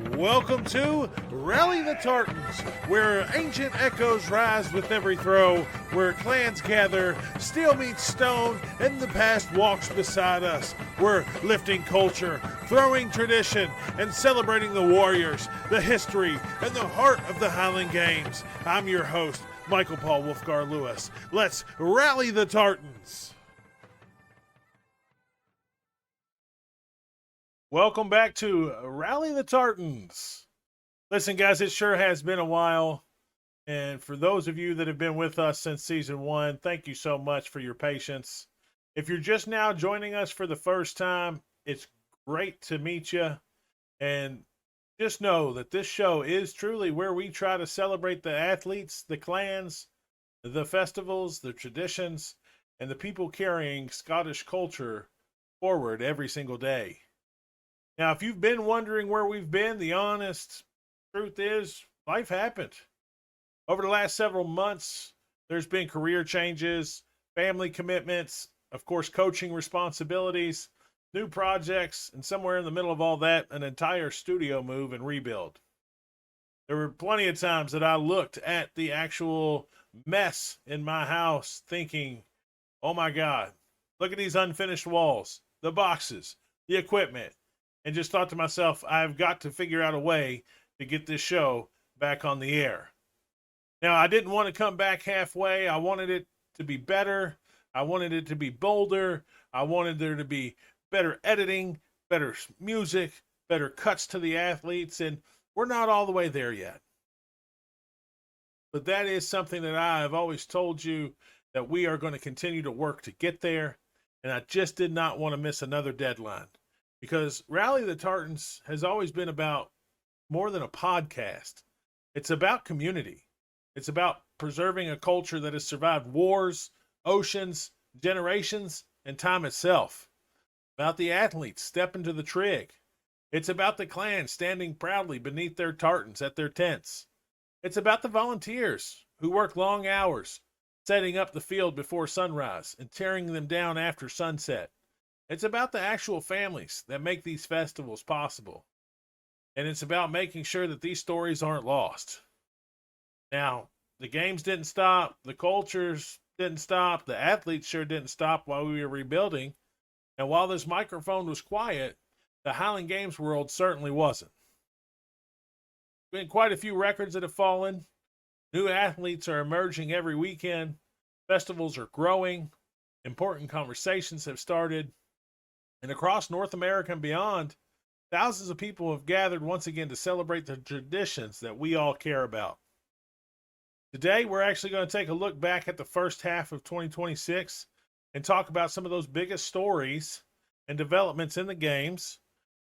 Welcome to Rally the Tartans, where ancient echoes rise with every throw, where clans gather, steel meets stone, and the past walks beside us. We're lifting culture, throwing tradition, and celebrating the warriors, the history, and the heart of the Highland Games. I'm your host, Michael Paul Wolfgar Lewis. Let's rally the Tartans. Welcome back to Rally the Tartans. Listen, guys, it sure has been a while. And for those of you that have been with us since season one, thank you so much for your patience. If you're just now joining us for the first time, it's great to meet you. And just know that this show is truly where we try to celebrate the athletes, the clans, the festivals, the traditions, and the people carrying Scottish culture forward every single day. Now, if you've been wondering where we've been, the honest truth is life happened. Over the last several months, there's been career changes, family commitments, of course, coaching responsibilities, new projects, and somewhere in the middle of all that, an entire studio move and rebuild. There were plenty of times that I looked at the actual mess in my house thinking, oh my God, look at these unfinished walls, the boxes, the equipment. And just thought to myself, I've got to figure out a way to get this show back on the air. Now, I didn't want to come back halfway. I wanted it to be better. I wanted it to be bolder. I wanted there to be better editing, better music, better cuts to the athletes, and we're not all the way there yet. But that is something that I have always told you that we are going to continue to work to get there, and I just did not want to miss another deadline. Because Rally the Tartans has always been about more than a podcast. It's about community. It's about preserving a culture that has survived wars, oceans, generations, and time itself. About the athletes stepping to the trig. It's about the clan standing proudly beneath their tartans at their tents. It's about the volunteers who work long hours, setting up the field before sunrise and tearing them down after sunset. It's about the actual families that make these festivals possible. And it's about making sure that these stories aren't lost. Now, the games didn't stop, the cultures didn't stop, the athletes sure didn't stop while we were rebuilding. And while this microphone was quiet, the Highland Games world certainly wasn't. Been quite a few records that have fallen. New athletes are emerging every weekend. Festivals are growing. Important conversations have started. And across North America and beyond, thousands of people have gathered once again to celebrate the traditions that we all care about. Today, we're actually going to take a look back at the first half of 2026 and talk about some of those biggest stories and developments in the games.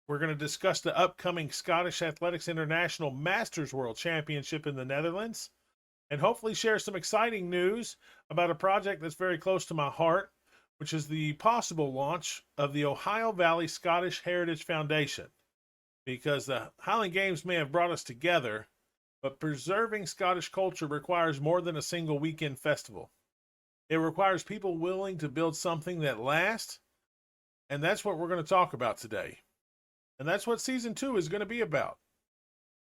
We're going to discuss the upcoming Scottish Athletics International Masters World Championship in the Netherlands and hopefully share some exciting news about a project that's very close to my heart, which is the possible launch of the Ohio Valley Scottish Heritage Foundation. Because the Highland Games may have brought us together, but preserving Scottish culture requires more than a single weekend festival. It requires people willing to build something that lasts, and that's what we're going to talk about today. And that's what season 2 is going to be about.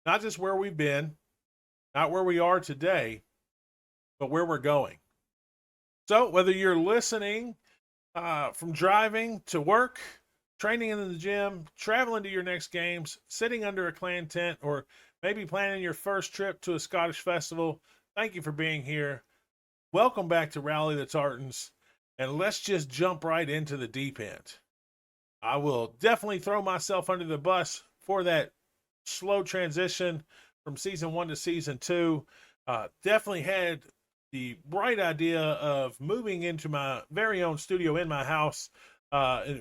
Not just where we've been, not where we are today, but where we're going. So whether you're listening from driving to work, training in the gym, traveling to your next games, sitting under a clan tent, or maybe planning your first trip to a Scottish festival, thank you for being here. Welcome back to Rally the Tartans, and let's just jump right into the deep end. I will definitely throw myself under the bus for that slow transition from season 1 to season 2. Definitely had the bright idea of moving into my very own studio in my house.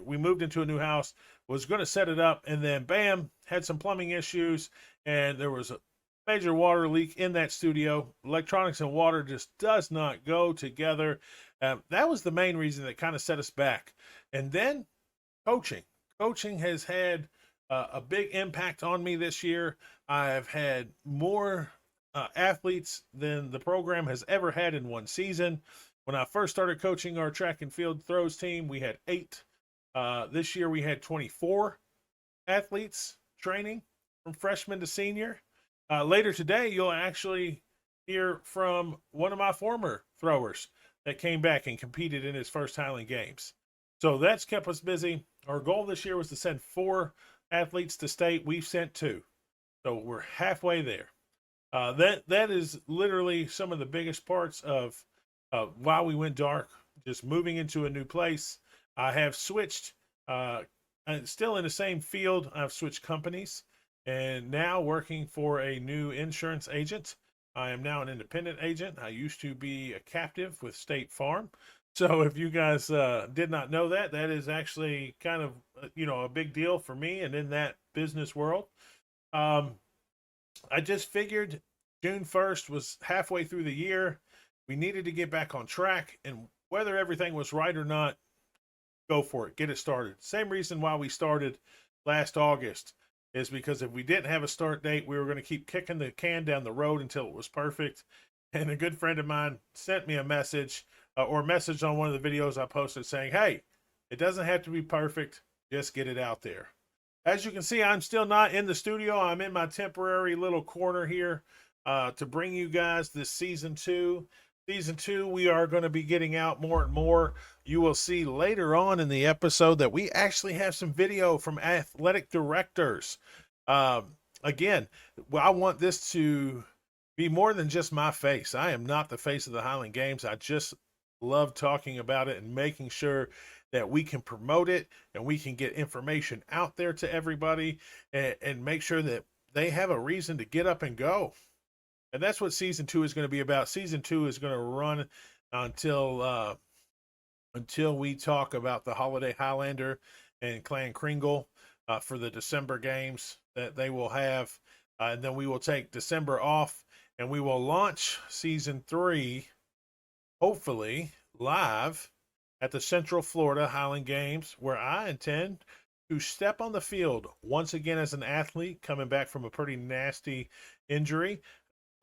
We moved into a new house, was going to set it up, and then bam, had some plumbing issues, and there was a major water leak in that studio. Electronics and water just does not go together. That was the main reason that kind of set us back. And then coaching. Coaching has had a big impact on me this year. I've had more athletes than the program has ever had in one season. When I first started coaching our track and field throws team, we had 8. This year we had 24 athletes training. from freshman to senior. Later today, you'll actually hear from one of my former throwers that came back and competed in his first Highland Games. So that's kept us busy. Our goal this year was to send 4 athletes to state. We've sent 2. So we're halfway there. That is literally some of the biggest parts of why we went dark. Just moving into a new place. I have switched. I'm still in the same field. I've switched companies, and now working for a new insurance agent. I am now an independent agent. I used to be a captive with State Farm. So if you guys did not know that, that is actually kind of a big deal for me and in that business world. Um, I just figured June 1st was halfway through the year. We needed to get back on track, and whether everything was right or not, go for it. Get it started. Same reason why we started last August is because if we didn't have a start date, we were going to keep kicking the can down the road until it was perfect. And a good friend of mine sent me a message or message on one of the videos I posted saying, hey, it doesn't have to be perfect. Just get it out there. As you can see, I'm still not in the studio. I'm in my temporary little corner here to bring you guys this season 2. Season 2, we are going to be getting out more and more. You will see later on in the episode that we actually have some video from athletic directors. Again, I want this to be more than just my face. I am not the face of the Highland Games. I just love talking about it and making sure that we can promote it and we can get information out there to everybody and make sure that they have a reason to get up and go. And that's what season 2 is going to be about. Season 2 is going to run until we talk about the Holiday Highlander and Clan Kringle for the December games that they will have. And then we will take December off and we will launch season 3, hopefully live at the Central Florida Highland Games, where I intend to step on the field once again as an athlete coming back from a pretty nasty injury.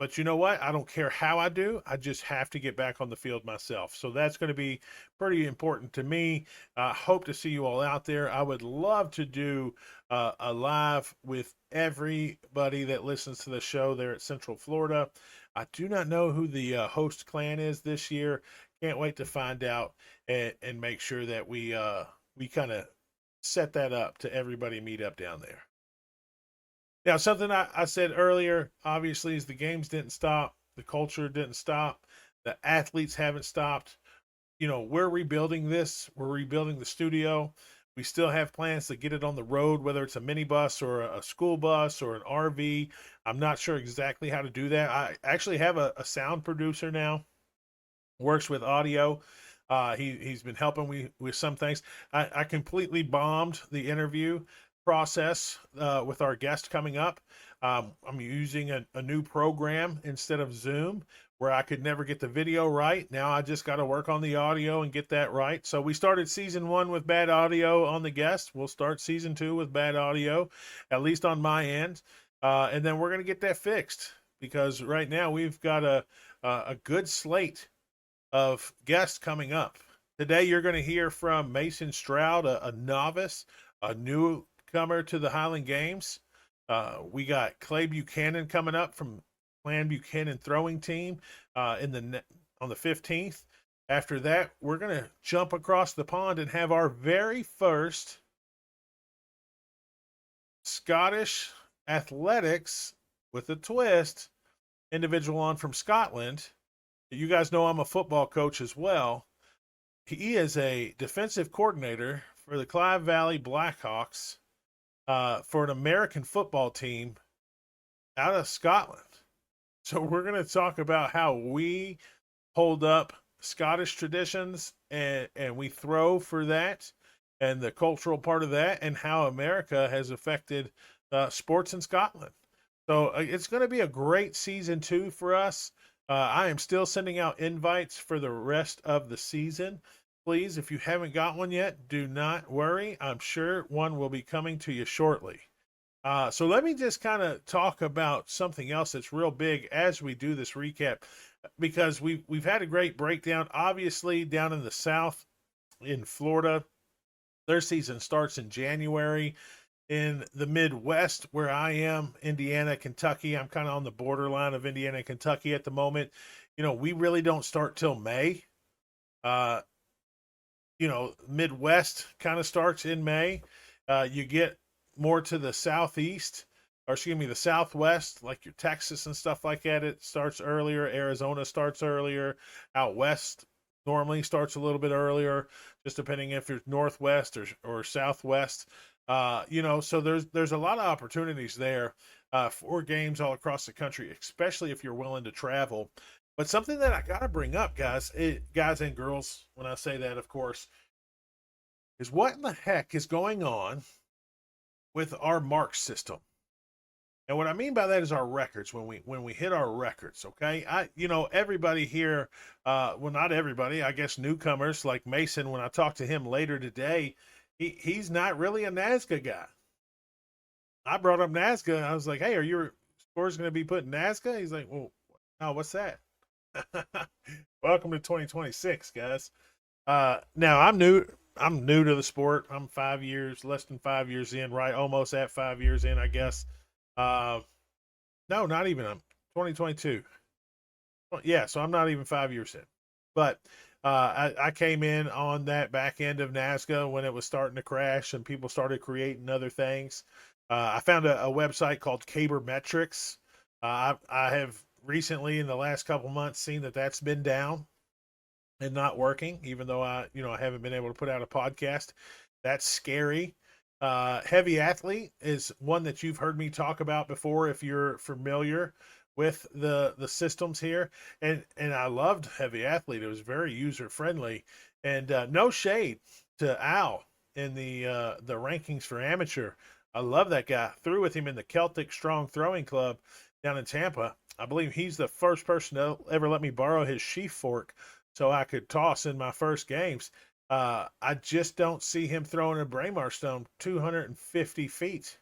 But you know what? I don't care how I do. I just have to get back on the field myself. So that's going to be pretty important to me. I hope to see you all out there. I would love to do a live with everybody that listens to the show there at Central Florida. I do not know who the host clan is this year. Can't wait to find out and make sure that we kind of set that up to everybody meet up down there. Now, something I said earlier, obviously, is the games didn't stop. The culture didn't stop. The athletes haven't stopped. We're rebuilding this. We're rebuilding the studio. We still have plans to get it on the road, whether it's a minibus or a school bus or an RV. I'm not sure exactly how to do that. I actually have a sound producer now, works with audio. He's been helping me with some things. I completely bombed the interview process with our guest coming up. I'm using a new program instead of Zoom where I could never get the video right. Now I just got to work on the audio and get that right. So we started season 1 with bad audio on the guest. We'll start season 2 with bad audio, at least on my end. And then we're going to get that fixed because right now we've got a good slate of guests coming up. Today you're going to hear from Mason Stroud, a novice, a newcomer to the Highland Games. We got Clay Buchanan coming up from Clan Buchanan throwing team on the 15th. After that, we're going to jump across the pond and have our very first Scottish athletics with a twist individual on from Scotland. You guys know I'm a football coach as well. He is a defensive coordinator for the Clive Valley Blackhawks for an American football team out of Scotland. So we're going to talk about how we hold up Scottish traditions and we throw for that and the cultural part of that and how America has affected sports in Scotland. So it's going to be a great season 2 for us. I am still sending out invites for the rest of the season. Please, if you haven't got one yet, do not worry. I'm sure one will be coming to you shortly. So let me just kind of talk about something else that's real big as we do this recap, because we've had a great breakdown. Obviously, down in the South, in Florida, their season starts in January. in the Midwest where I am, Indiana, Kentucky. I'm kind of on the borderline of Indiana and Kentucky at the moment. We really don't start till May. Uh, Midwest kind of starts in May. You get more to the southeast, or excuse me, the southwest, like your Texas and stuff like that. It starts earlier. Arizona starts earlier. Out west normally starts a little bit earlier, just depending if you're northwest or southwest. So there's a lot of opportunities there for games all across the country, especially if you're willing to travel. But something that I got to bring up, guys and girls, when I say that, of course, is what in the heck is going on with our mark system? And what I mean by that is our records. When we hit our records, okay? Everybody here, well, not everybody, I guess newcomers like Mason. When I talk to him later today, he's not really a NASGA guy. I brought up NASGA. I was like, hey, are your scores going to be put in NASGA? He's like, well, no, what's that? Welcome to 2026, guys. Now I'm new. I'm new to the sport. I'm 5 years, less than 5 years in, right? Almost at 5 years in, I guess. Uh, no, not even. I'm 2022. Yeah, so I'm not even 5 years in. But I came in on that back end of NASCA when it was starting to crash and people started creating other things. I found a website called Cabermetrics. I have recently, in the last couple months, seen that that's been down and not working, even though I haven't been able to put out a podcast. That's scary. Heavy Athlete is one that you've heard me talk about before if you're familiar with the systems here. And I loved Heavy Athlete. It was very user friendly. And no shade to Al in the rankings for amateur. I love that guy. Threw with him in the Celtic Strong Throwing Club down in Tampa. I believe he's the first person to ever let me borrow his sheaf fork so I could toss in my first games. I just don't see him throwing a Braemar stone 250 feet.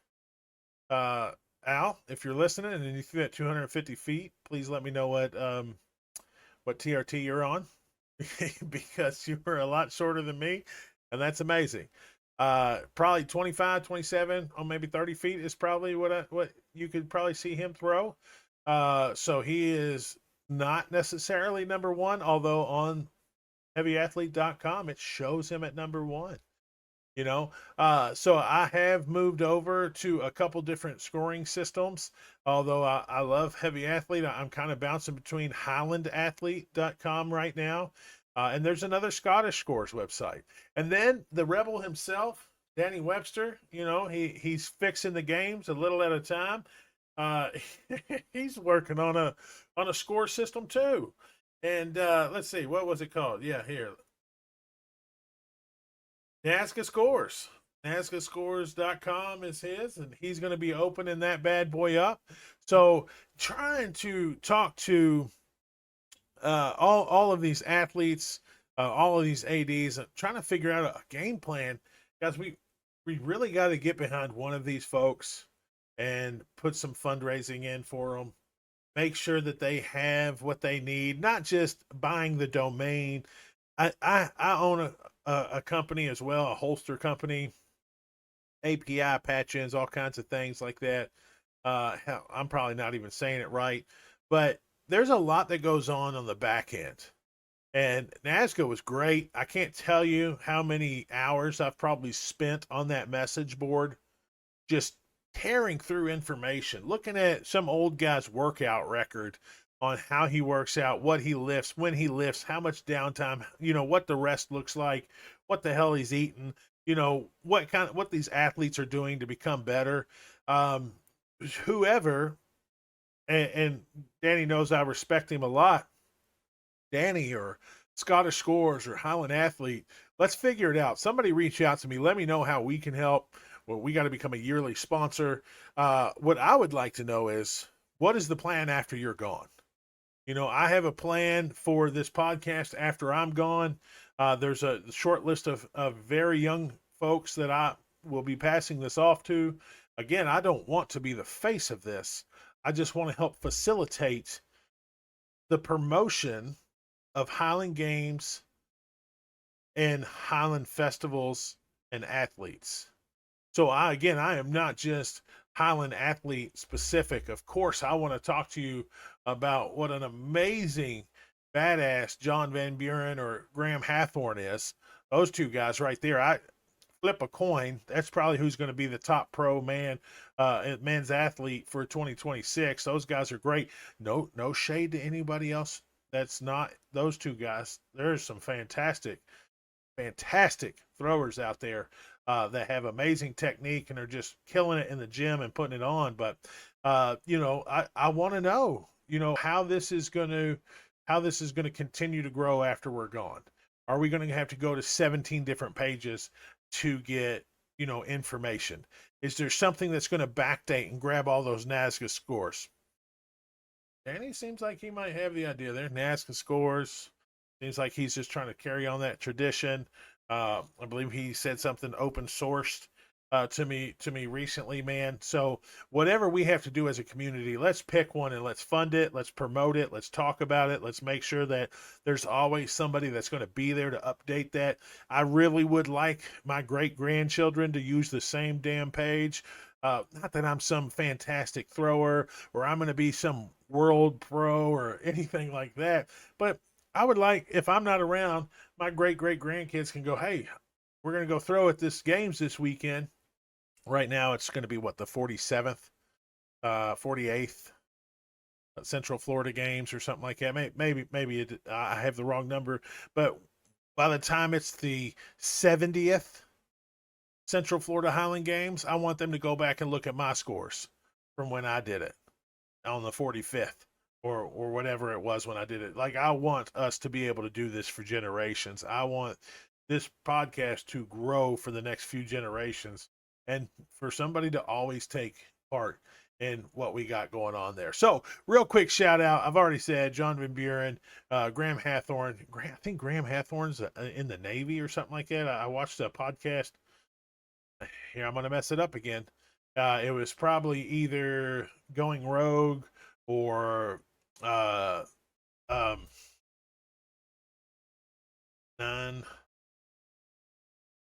Uh, Al, if you're listening and you threw at 250 feet, please let me know what TRT you're on because you were a lot shorter than me, and that's amazing. Probably 25, 27, or maybe 30 feet is probably what you could probably see him throw. So he is not necessarily number one, although on heavyathlete.com it shows him at number one. So I have moved over to a couple different scoring systems. Although I love Heavy Athlete, I'm kind of bouncing between highlandathlete.com right now. And there's another Scottish scores website. And then the Rebel himself, Danny Webster, he's fixing the games a little at a time. Uh, he's working on a score system too. And let's see, what was it called? Yeah, here. NASCA Scores. NASCAScores.com is his, and he's going to be opening that bad boy up. So, trying to talk to all of these athletes, all of these ADs, trying to figure out a game plan. Guys, we really got to get behind one of these folks and put some fundraising in for them. Make sure that they have what they need, not just buying the domain. I own a company as well, a holster company, API patch-ins, all kinds of things like that. Hell, I'm probably not even saying it right, but there's a lot that goes on the back end. And NASCA was great. I can't tell you how many hours I've probably spent on that message board just tearing through information, looking at some old guy's workout record on how he works out, what he lifts, when he lifts, how much downtime, what the rest looks like, what the hell he's eating, what these athletes are doing to become better. Um, Whoever, and Danny knows I respect him a lot. Danny or Scottish Scores or Highland Athlete, let's figure it out. Somebody reach out to me. Let me know how we can help. Well, we got to become a yearly sponsor. What I would like to know is, what is the plan after you're gone? I have a plan for this podcast after I'm gone. There's a short list of very young folks that I will be passing this off to. Again, I don't want to be the face of this. I just want to help facilitate the promotion of Highland Games and Highland festivals and athletes. So I am not just Highland athlete specific. Of course, I want to talk to you about what an amazing badass John Van Buren or Graham Hathorne is. Those two guys right there. I flip a coin. That's probably who's going to be the top pro men's athlete for 2026. Those guys are great. No shade to anybody else. That's not those two guys. There's some fantastic throwers out there that have amazing technique and are just killing it in the gym and putting it on. But I want to know, how this is going to continue to grow after we're gone. Are we going to have to go to 17 different pages to get information? Is there something that's going to backdate and grab all those NASCA scores? Danny seems like he might have the idea there. NASCA scores. Seems like he's just trying to carry on that tradition. I believe he said something open sourced to me recently, man. So whatever we have to do as a community, let's pick one and let's fund it. Let's promote it. Let's talk about it. Let's make sure that there's always somebody that's going to be there to update that. I really would like my great grandchildren to use the same damn page. Not that I'm some fantastic thrower or I'm going to be some world pro or anything like that, but I would like, if I'm not around, my great grandkids can go, hey, we're going to go throw at this games this weekend. Right now, it's going to be what, the 47th, 48th Central Florida Games or something like that. Maybe I have the wrong number, but by the time it's the 70th Central Florida Highland Games, I want them to go back and look at my scores from when I did it on the 45th. Or whatever it was when I did it. Like, I want us to be able to do this for generations. I want this podcast to grow for the next few generations and for somebody to always take part in what we got going on there. So, real quick shout out. I've already said John Van Buren, Graham Hathorne. I think Graham Hathorne's in the Navy or something like that. I watched a podcast. Here, I'm going to mess it up again. It was probably either Going Rogue or uh none.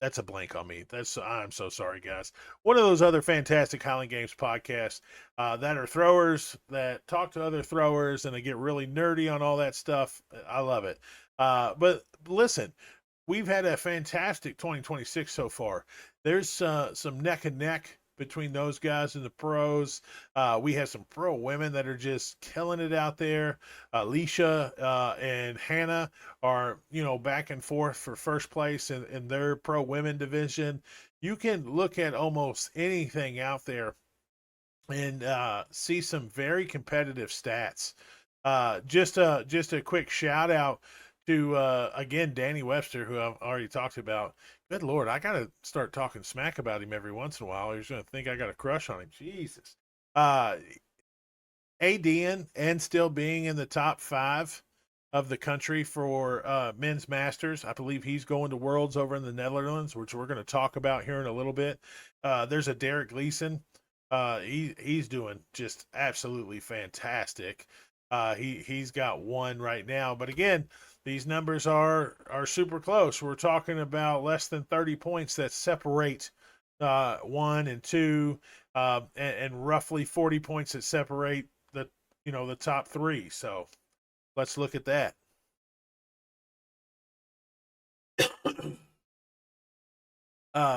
That's a blank on me. I'm so sorry, guys. One of those other fantastic Highland Games podcasts that are throwers that talk to other throwers and they get really nerdy on all that stuff. I love it. But listen, we've had a fantastic 2026 so far. There's some neck and neck between those guys and the pros. We have some pro women that are just killing it out there. Alicia and Hannah are, back and forth for first place in their pro women division. You can look at almost anything out there and see some very competitive stats. Just a quick shout out to again Danny Webster, who I've already talked about. Good Lord, I gotta start talking smack about him every once in a while. He's gonna think I got a crush on him. Jesus. ADing and still being in the top 5 of the country for men's masters. I believe he's going to Worlds over in the Netherlands, which we're going to talk about here in a little bit. There's a Derek Gleason. He's doing just absolutely fantastic. He's got one right now, but again, these numbers are super close. We're talking about less than 30 points that separate 1 and 2, and roughly 40 points that separate the top 3. So let's look at that.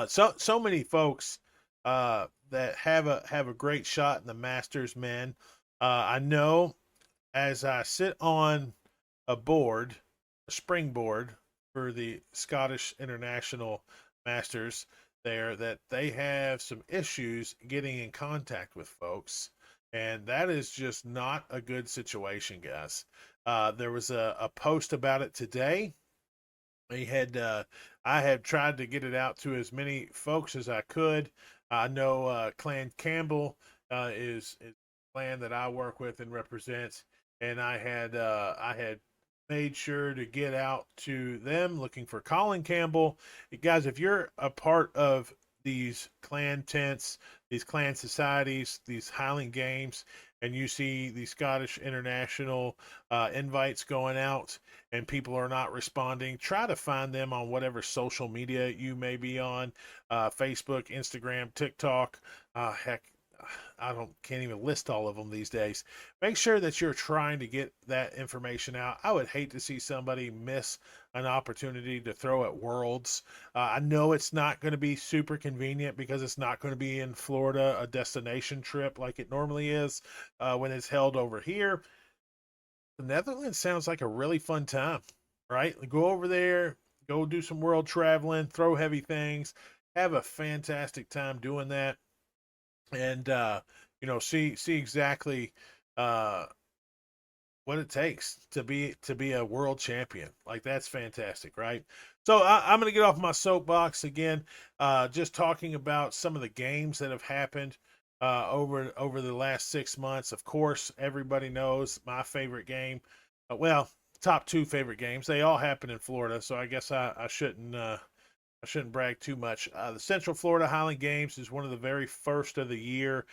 So many folks that have a great shot in the Masters, men. I know as I sit on a springboard for the Scottish International Masters there, that they have some issues getting in contact with folks. And that is just not a good situation, guys. There was a post about it today. I had tried to get it out to as many folks as I could. I know Clan Campbell is a clan that I work with and represent, and I had made sure to get out to them looking for Colin Campbell. Guys, if you're a part of these clan tents, these clan societies, these Highland Games, and you see the Scottish international invites going out and people are not responding, try to find them on whatever social media you may be on, Facebook, Instagram, TikTok. Heck, I don't can't even list all of them these days. Make sure that you're trying to get that information out. I would hate to see somebody miss an opportunity to throw at Worlds. I know it's not going to be super convenient because it's not going to be in Florida, a destination trip like it normally is when it's held over here. The Netherlands sounds like a really fun time, right? Go over there, go do some world traveling, throw heavy things, have a fantastic time doing that, and see exactly uh, what it takes to be a world champion. Like that's fantastic, right? So I'm going to get off my soapbox again, just talking about some of the games that have happened over the last 6 months. Of course, everybody knows my favorite game. Well, top two favorite games. They all happen in Florida, so I guess I shouldn't. I shouldn't brag too much. The Central Florida Highland Games is one of the very first of the year.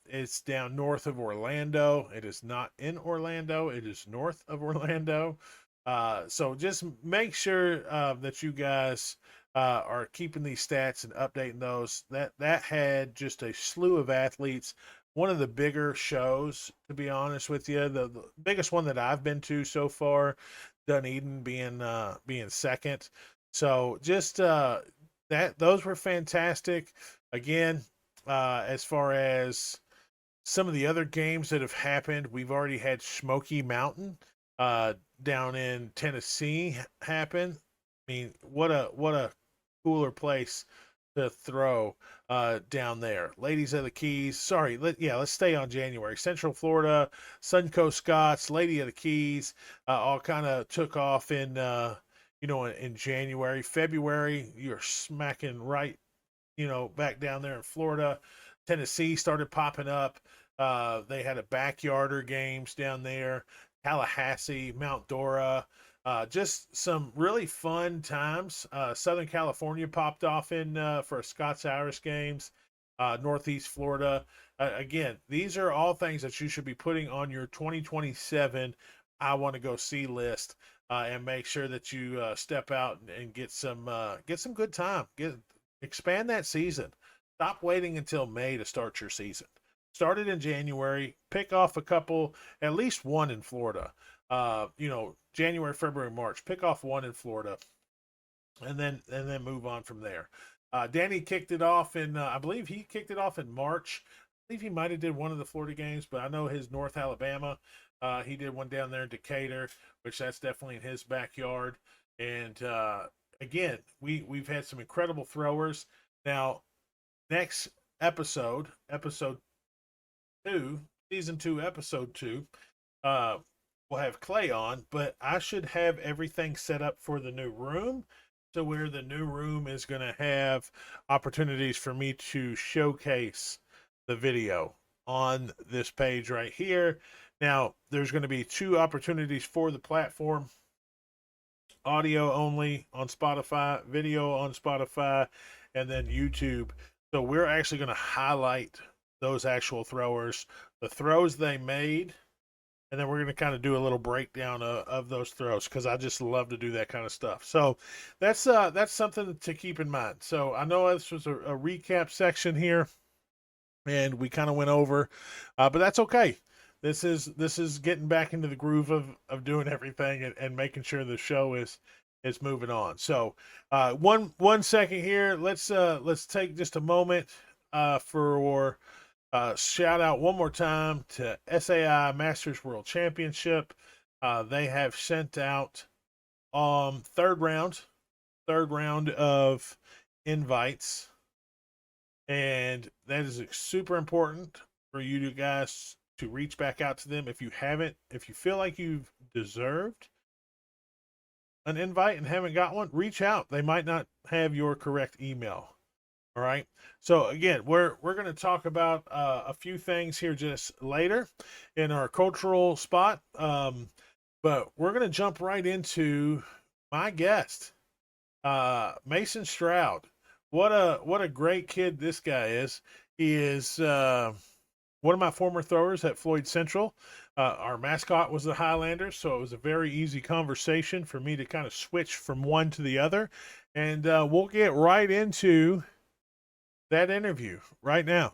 It's down north of Orlando. It is not in Orlando. It is north of Orlando. So just make sure that you guys are keeping these stats and updating those. That had just a slew of athletes. One of the bigger shows, to be honest with you, the biggest one that I've been to so far. Dunedin being second. So just that those were fantastic. Again, as far as some of the other games that have happened, we've already had Smoky Mountain uh, down in Tennessee happen. I mean, what a cooler place to throw down there. Ladies of the Keys. Sorry, let's stay on January. Central Florida, Suncoast Scots, Lady of the Keys, all kind of took off in January, February. You're smacking right, back down there in Florida. Tennessee started popping up. They had a backyarder games down there. Tallahassee, Mount Dora, just some really fun times. Southern California popped off in for Scots Irish games. Northeast Florida. Again, these are all things that you should be putting on your 2027 I want to go see list, and make sure that you step out and get some good time. Expand that season. Stop waiting until May to start your season. Start it in January. Pick off a couple, at least one in Florida. January, February, March. Pick off one in Florida, and then move on from there. Danny kicked it off in, I believe he kicked it off in March. I believe he might have did one of the Florida games, but I know his North Alabama. He did one down there in Decatur, which that's definitely in his backyard. And again, we've had some incredible throwers. Now, next episode 2, season 2, episode 2, uh, we'll have Clay on, but I should have everything set up for the new room. So where the new room is going to have opportunities for me to showcase the video on this page right here. Now, there's going to be 2 opportunities for the platform: audio only on Spotify, video on Spotify, and then YouTube. So we're actually going to highlight those actual throwers, the throws they made, and then we're going to kind of do a little breakdown of those throws because I just love to do that kind of stuff. So that's something to keep in mind. So I know this was a recap section here, and we kind of went over, but that's okay. This is getting back into the groove of doing everything and making sure the show is moving on. So one second here. Let's take just a moment for shout out one more time to SAI Masters World Championship. They have sent out third round of invites, and that is super important for you guys to reach back out to them. If you feel like you've deserved an invite and haven't got one, reach out. They might not have your correct email. All right. So again, we're going to talk about a few things here just later in our cultural spot, but we're going to jump right into my guest, Mason Stroud. What a great kid this guy is. He is one of my former throwers at Floyd Central. Our mascot was the Highlanders, so it was a very easy conversation for me to kind of switch from one to the other. And we'll get right into that interview right now.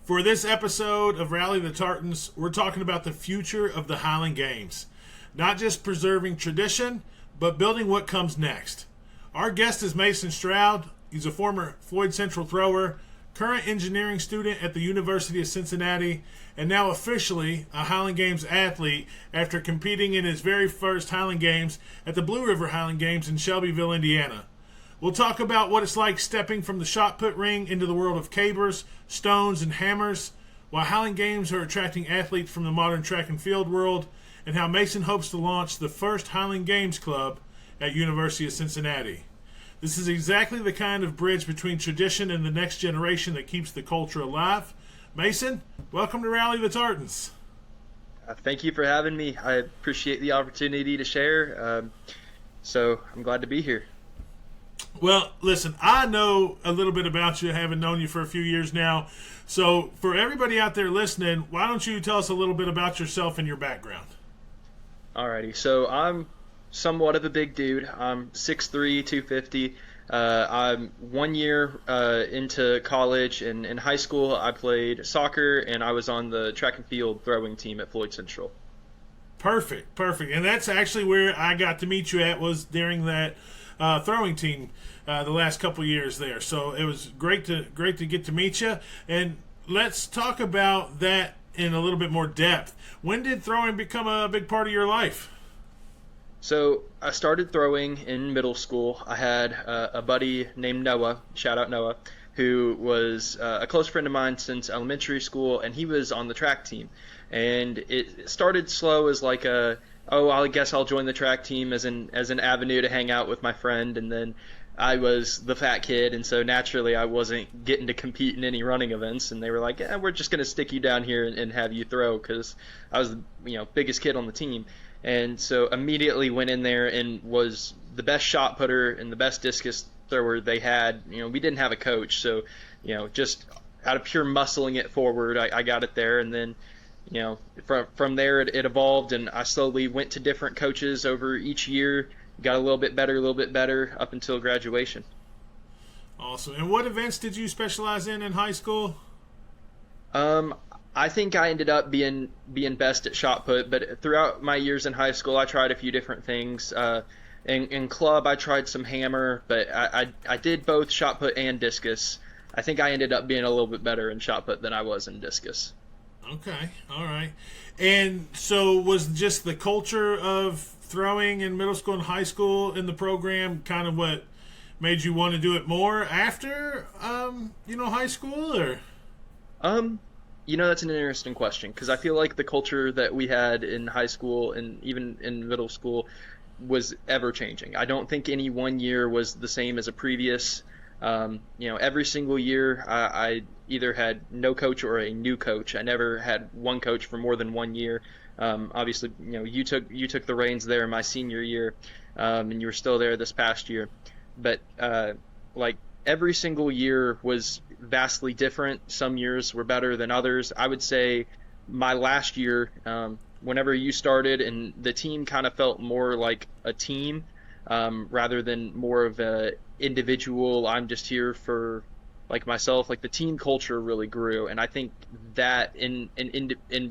For this episode of Rally the Tartans, we're talking about the future of the Highland Games. Not just preserving tradition, but building what comes next. Our guest is Mason Stroud. He's a former Floyd Central thrower, current engineering student at the University of Cincinnati, and now officially a Highland Games athlete after competing in his very first Highland Games at the Blue River Highland Games in Shelbyville, Indiana. We'll talk about what it's like stepping from the shot put ring into the world of cabers, stones, and hammers, why Highland Games are attracting athletes from the modern track and field world, and how Mason hopes to launch the first Highland Games club at University of Cincinnati. This is exactly the kind of bridge between tradition and the next generation that keeps the culture alive. Mason, welcome to Rally the Tartans. Thank you for having me. I appreciate the opportunity to share. So I'm glad to be here. Well, listen, I know a little bit about you, having known you for a few years now. So for everybody out there listening, why don't you tell us a little bit about yourself and your background? Alrighty, so I'm somewhat of a big dude. I'm 6'3", 250. I'm 1 year into college, and in high school I played soccer, and I was on the track and field throwing team at Floyd Central. Perfect. And that's actually where I got to meet you at, was during that throwing team the last couple years there. So it was great to get to meet you. And let's talk about that in a little bit more depth. When did throwing become a big part of your life? So I started throwing in middle school. I had a buddy named Noah, shout out Noah, who was a close friend of mine since elementary school, and he was on the track team. And it started slow as like I guess I'll join the track team as an avenue to hang out with my friend, and then I was the fat kid, and so naturally I wasn't getting to compete in any running events, and they were like, we're just going to stick you down here and have you throw, because I was the biggest kid on the team. And so immediately went in there and was the best shot putter and the best discus thrower they had. We didn't have a coach, so just out of pure muscling it forward, I got it there. And then from there it evolved, and I slowly went to different coaches over each year, got a little bit better up until graduation. Awesome. And what events did you specialize in high school? I think I ended up being best at shot put, but throughout my years in high school, I tried a few different things. In club, I tried some hammer, but I did both shot put and discus. I think I ended up being a little bit better in shot put than I was in discus. Okay, all right. And so was just the culture of throwing in middle school and high school in the program kind of what made you want to do it more after, high school, or? That's an interesting question, because I feel like the culture that we had in high school and even in middle school was ever changing. I don't think any 1 year was the same as a previous. Every single year I either had no coach or a new coach. I never had one coach for more than 1 year. Obviously, you took the reins there in my senior year, and you were still there this past year. But every single year was vastly different. Some years were better than others. I would say my last year, whenever you started, and the team kind of felt more like a team rather than more of a individual, I'm just here for myself. The team culture really grew, and I think that in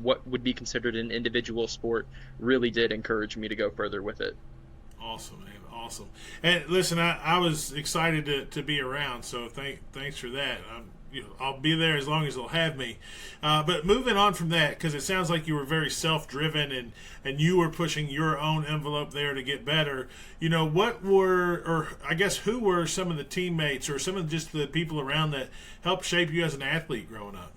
what would be considered an individual sport really did encourage me to go further with it. Awesome, man. Awesome. And listen, I was excited to be around, so thanks for that. I'll be there as long as they'll have me. But moving on from that, because it sounds like you were very self-driven and you were pushing your own envelope there to get better. Who were some of the teammates or some of just the people around that helped shape you as an athlete growing up?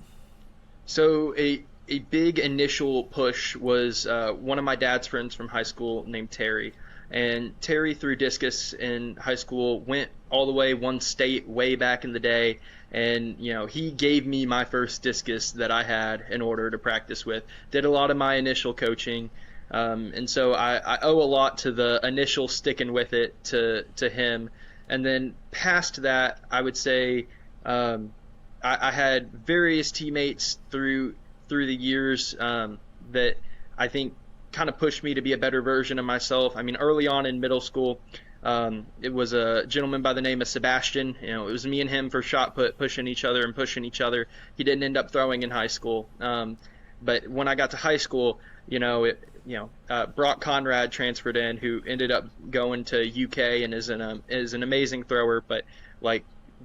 So a big initial push was one of my dad's friends from high school named Terry. And Terry threw discus in high school, went all the way one state way back in the day, and he gave me my first discus that I had in order to practice with. Did a lot of my initial coaching, And so I owe a lot to the initial sticking with it to him. And then past that, I would say I had various teammates through the years that I think kind of pushed me to be a better version of myself. I mean, early on in middle school, it was a gentleman by the name of Sebastian. You know, it was me and him for shot put, pushing each other and pushing each other. He didn't end up throwing in high school. But when I got to high school, Brock Conrad transferred in, who ended up going to UK and is an amazing thrower. But like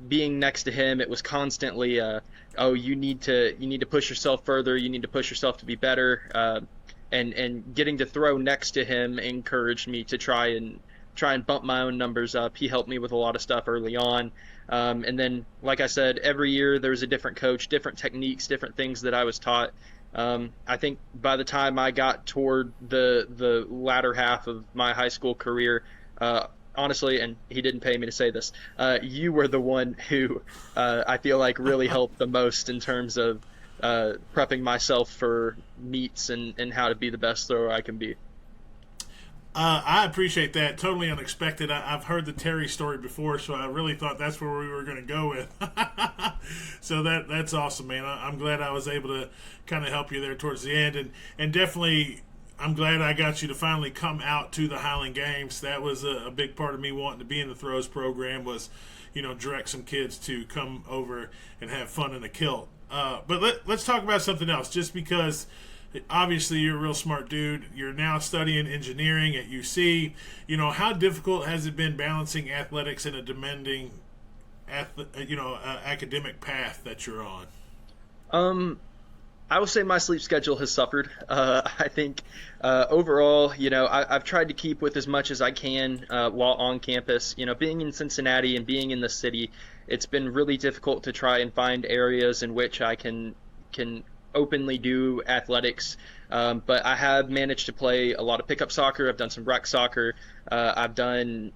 being next to him, it was constantly, oh, you need to push yourself further. You need to push yourself to be better. And getting to throw next to him encouraged me to try and bump my own numbers up. He helped me with a lot of stuff early on. And then, like I said, every year there was a different coach, different techniques, different things that I was taught. I think by the time I got toward the latter half of my high school career, honestly, and he didn't pay me to say this, you were the one who I feel like really helped the most in terms of prepping myself for meets and how to be the best thrower I can be. I appreciate that. Totally unexpected. I've heard the Terry story before, so I really thought that's where we were going to go with. So that's awesome, man. I'm glad I was able to kind of help you there towards the end, and definitely I'm glad I got you to finally come out to the Highland Games. That was a big part of me wanting to be in the throws program, was direct some kids to come over and have fun in a kilt. But let's talk about something else, just because obviously you're a real smart dude. You're now studying engineering at UC. How difficult has it been balancing athletics in a demanding academic path that you're on? I will say my sleep schedule has suffered. I think overall, I've tried to keep with as much as I can while on campus. Being in Cincinnati and being in the city, it's been really difficult to try and find areas in which I can openly do athletics. But I have managed to play a lot of pickup soccer. I've done some rec soccer. I've done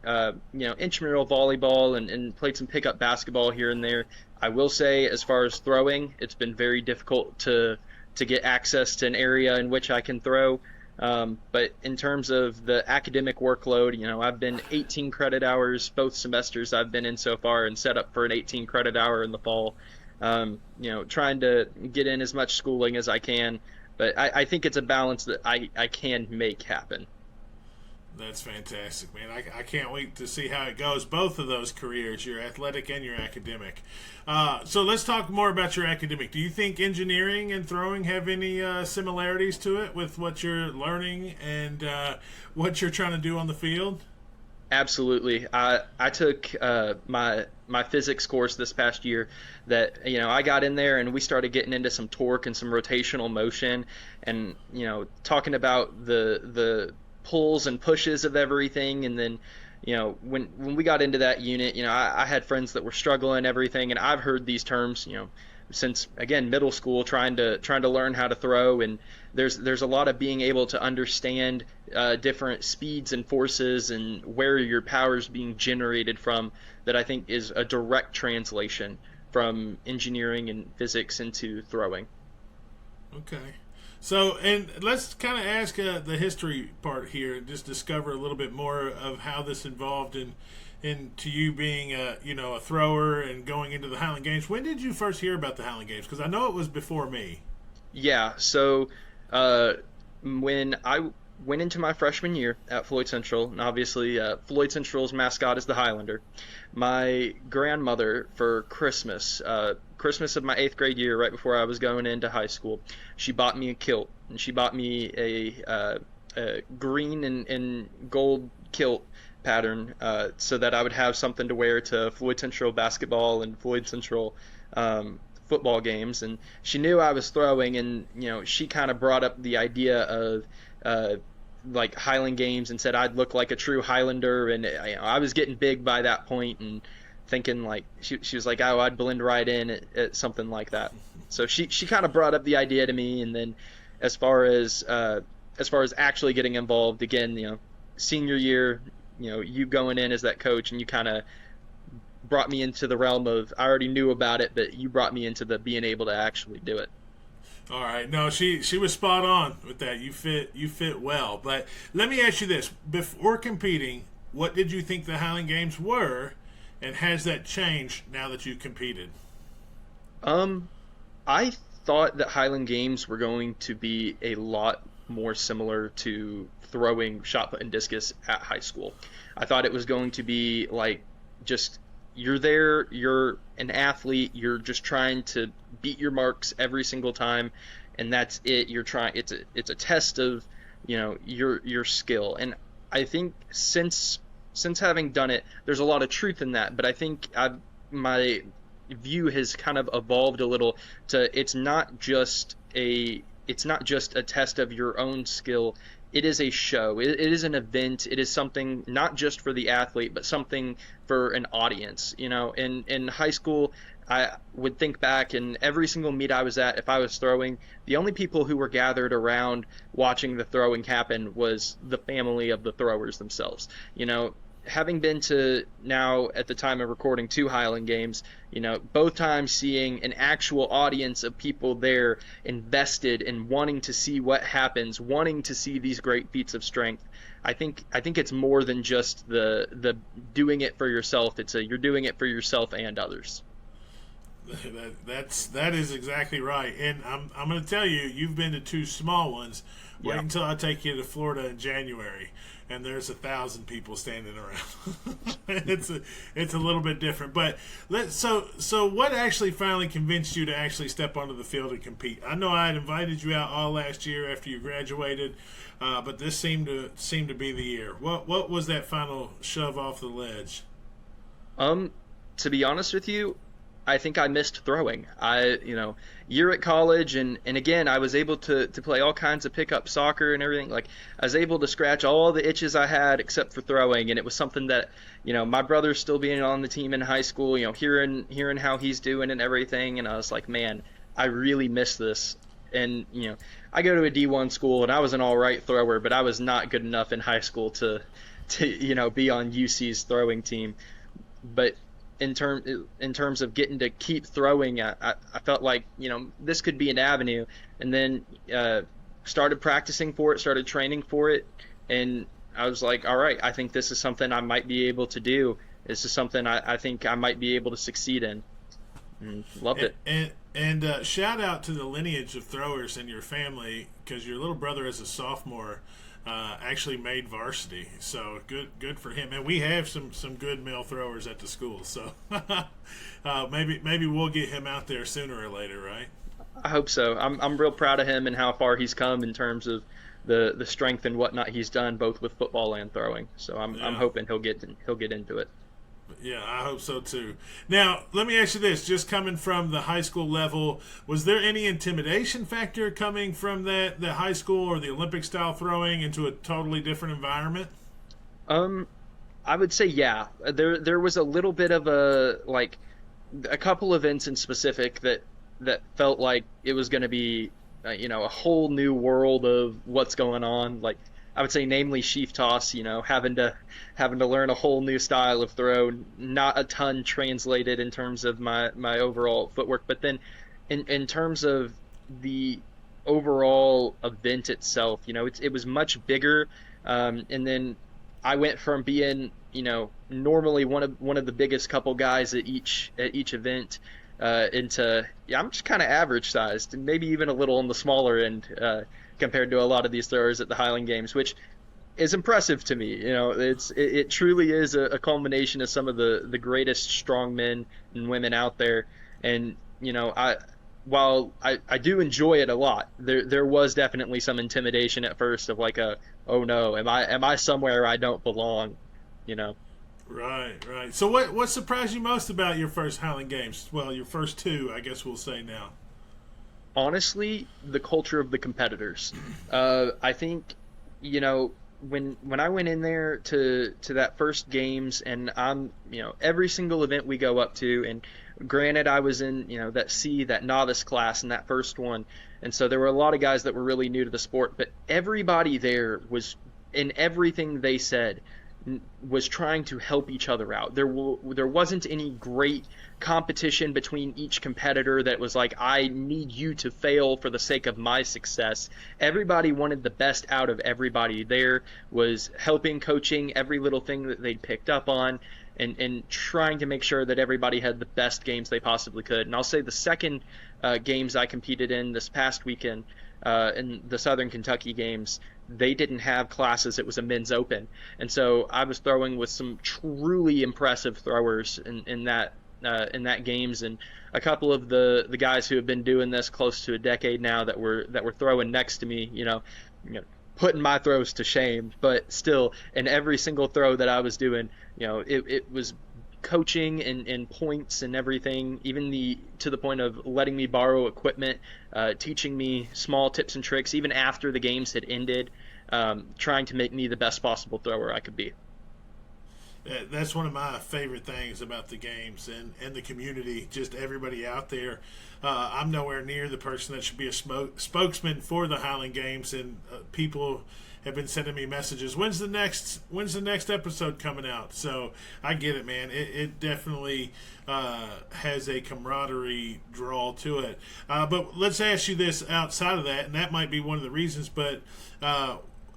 intramural volleyball and played some pickup basketball here and there. I will say, as far as throwing, it's been very difficult to get access to an area in which I can throw. But in terms of the academic workload, I've been 18 credit hours both semesters I've been in so far, and set up for an 18 credit hour in the fall. Trying to get in as much schooling as I can, but I think it's a balance that I can make happen. That's fantastic, man. I can't wait to see how it goes, both of those careers, your athletic and your academic. So let's talk more about your academic. Do you think engineering and throwing have any similarities to it with what you're learning and what you're trying to do on the field? Absolutely. I took my physics course this past year that, I got in there and we started getting into some torque and some rotational motion and, talking about the pulls and pushes of everything. And then, when we got into that unit, I had friends that were struggling and everything, and I've heard these terms, since again middle school, trying to learn how to throw. And there's a lot of being able to understand different speeds and forces and where your power is being generated from, that I think is a direct translation from engineering and physics into throwing. Okay. So, and let's kind of ask the history part here, and just discover a little bit more of how this involved into you being a thrower and going into the Highland Games. When did you first hear about the Highland Games? Because I know it was before me. Yeah. So when I went into my freshman year at Floyd Central, and obviously Floyd Central's mascot is the Highlander, my grandmother, for Christmas of my 8th grade year, right before I was going into high school, she bought me a kilt, and she bought me a green and gold kilt pattern so that I would have something to wear to Floyd Central basketball and Floyd Central football games. And she knew I was throwing, and she kind of brought up the idea of like Highland Games and said I'd look like a true Highlander. And I was getting big by that point, and thinking like she was like, oh, I'd blend right in at something like that. So she kind of brought up the idea to me. And then as far as actually getting involved again, senior year, you going in as that coach, and you kind of brought me into the realm of, I already knew about it, but you brought me into the being able to actually do it. All right. No, she was spot on with that. You fit well. But let me ask you this: before competing, what did you think the Highland Games were, and has that changed now that you competed? Um, I thought that Highland Games were going to be a lot more similar to throwing shot put and discus at high school. I thought it was going to be like just you're there, you're an athlete, you're just trying to beat your marks every single time, and that's it. You're trying. It's a test of your skill. And I think since having done it, there's a lot of truth in that. But I think my view has kind of evolved a little to it's not just a test of your own skill. It is a show. It is an event. It is something not just for the athlete, but something for an audience. In high school, I would think back, and every single meet I was at, if I was throwing, the only people who were gathered around watching the throwing happen was the family of the throwers themselves. Having been to now at the time of recording 2 Highland Games, both times seeing an actual audience of people there invested in wanting to see what happens, wanting to see these great feats of strength. I think it's more than just the doing it for yourself. You're doing it for yourself and others. That is exactly right. And I'm going to tell you, you've been to 2 small ones. Wait Yeah. until I take you to Florida in January, and there's 1,000 people standing around. It's a little bit different. But so what actually finally convinced you to actually step onto the field and compete? I know I had invited you out all last year after you graduated, but this seemed to be the year. What was that final shove off the ledge? Um, to be honest with you, I think I missed throwing. Year at college, and again, I was able to play all kinds of pickup soccer and everything. Like, I was able to scratch all the itches I had except for throwing, and it was something that, my brother still being on the team in high school, hearing how he's doing and everything, and I was like, man, I really miss this. And, I go to a D1 school, and I was an all right thrower, but I was not good enough in high school to be on UC's throwing team. But in terms of getting to keep throwing, I felt like this could be an avenue, and then started practicing for it, started training for it, and I was like, all right, I think this is something I might be able to do. This is something I think I might be able to succeed in. And loved it. And shout out to the lineage of throwers in your family, because your little brother, as a sophomore, actually made varsity. So good for him. And we have some good male throwers at the school. So maybe we'll get him out there sooner or later, right? I hope so. I'm real proud of him and how far he's come in terms of the strength and whatnot he's done both with football and throwing. So I'm Yeah. hoping he'll get into it. Yeah, I hope so too. Now, let me ask you this: just coming from the high school level, was there any intimidation factor coming from the high school or the Olympic style throwing into a totally different environment? Um, I would say yeah. There was a little bit of a couple events in specific that felt like it was going to be a whole new world of what's going on. Like, I would say, namely sheaf toss. Having to learn a whole new style of throw. Not a ton translated in terms of my overall footwork, but then in terms of the overall event itself, it was much bigger. And then I went from being normally one of the biggest couple guys at each event, into, yeah, I'm just kind of average sized, and maybe even a little on the smaller end, compared to a lot of these throwers at the Highland Games, which is impressive to me. It truly is a culmination of some of the greatest strong men and women out there. And while I do enjoy it a lot, there was definitely some intimidation at first of like, oh no, am I somewhere I don't belong? You know. Right. So what surprised you most about your first Highland Games? Well, your first 2, I guess we'll say now. Honestly, the culture of the competitors. I think, when I went in there to that first games, and every single event we go up to, and granted I was in, that novice class in that first one, and so there were a lot of guys that were really new to the sport, but everybody there was, in everything they said, was trying to help each other out. There wasn't any great competition between each competitor that was like, I need you to fail for the sake of my success. Everybody wanted the best out of everybody. There was helping, coaching every little thing that they'd picked up on, and trying to make sure that everybody had the best games they possibly could. And I'll say the second games I competed in this past weekend, in the Southern Kentucky games, they didn't have classes. It was a men's open. And so I was throwing with some truly impressive throwers in that games, and a couple of the guys who have been doing this close to a decade now that were throwing next to me, putting my throws to shame. But still, in every single throw that I was doing, it was coaching and points and everything, even to the point of letting me borrow equipment, teaching me small tips and tricks, even after the games had ended, trying to make me the best possible thrower I could be. That's one of my favorite things about the games and the community, just everybody out there. I'm nowhere near the person that should be a spokesman for the Highland Games, and people have been sending me messages. When's the next episode coming out? So I get it, man. It definitely has a camaraderie draw to it. But let's ask you this outside of that, and that might be one of the reasons, but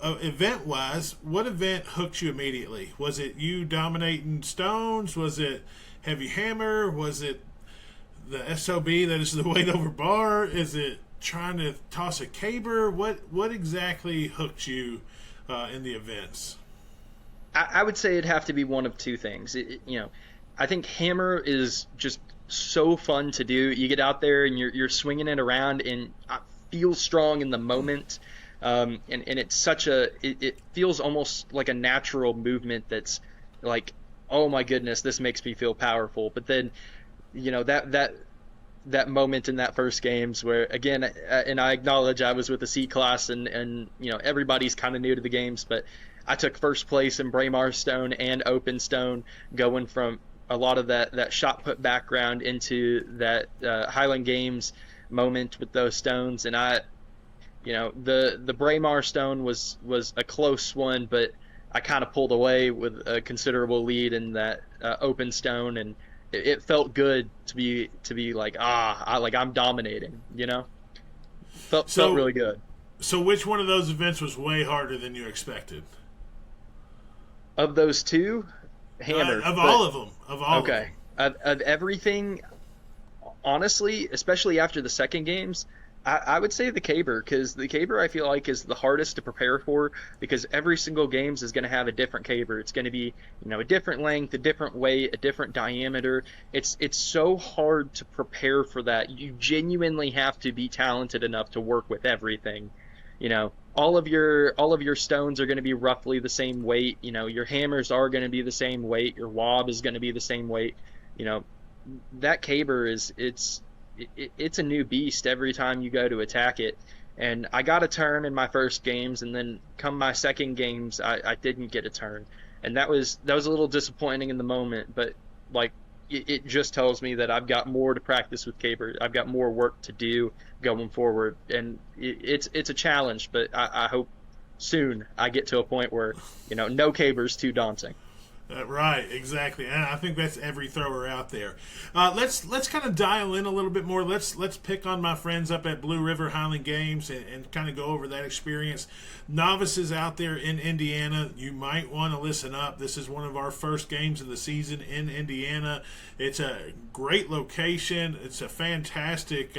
event-wise, what event hooked you immediately? Was it you dominating stones? Was it heavy hammer? Was it the SOB, that is the weight over bar? Is it trying to toss a caber? What exactly hooked you in the events? I would say it'd have to be one of two things. I think hammer is just so fun to do. You get out there and you're swinging it around, and I feel strong in the moment. And it's it feels almost like a natural movement that's like, oh my goodness, this makes me feel powerful. But then, that moment in that first games where, again, and I acknowledge I was with the C class, and everybody's kind of new to the games, but I took first place in Braemar Stone and Open Stone, going from a lot of that shot put background into that Highland Games moment with those stones. And the Braemar Stone was a close one, but I kind of pulled away with a considerable lead in that Open Stone, and it felt good to be like, I'm dominating, felt really good. So which one of those events was way harder than you expected? Of those two, hammer. All of them. Okay. Of everything, honestly, especially after the second games, I would say the caber, because the caber I feel like is the hardest to prepare for, because every single games is going to have a different caber. It's going to be, a different length, a different weight, a different diameter. It's so hard to prepare for that. You genuinely have to be talented enough to work with everything. All of your stones are going to be roughly the same weight. Your hammers are going to be the same weight. Your wob is going to be the same weight. That caber it's a new beast every time you go to attack it. And I got a turn in my first games, and then come my second games, I didn't get a turn. And that was a little disappointing in the moment, but it just tells me that I've got more to practice with caber. I've got more work to do going forward, and it's a challenge, but I hope soon I get to a point where, no caber's too daunting. Right, exactly, and I think that's every thrower out there. Let's kind of dial in a little bit more. Let's pick on my friends up at Blue River Highland Games and kind of go over that experience. Novices out there in Indiana, you might want to listen up. This is one of our first games of the season in Indiana. It's a great location. It's a fantastic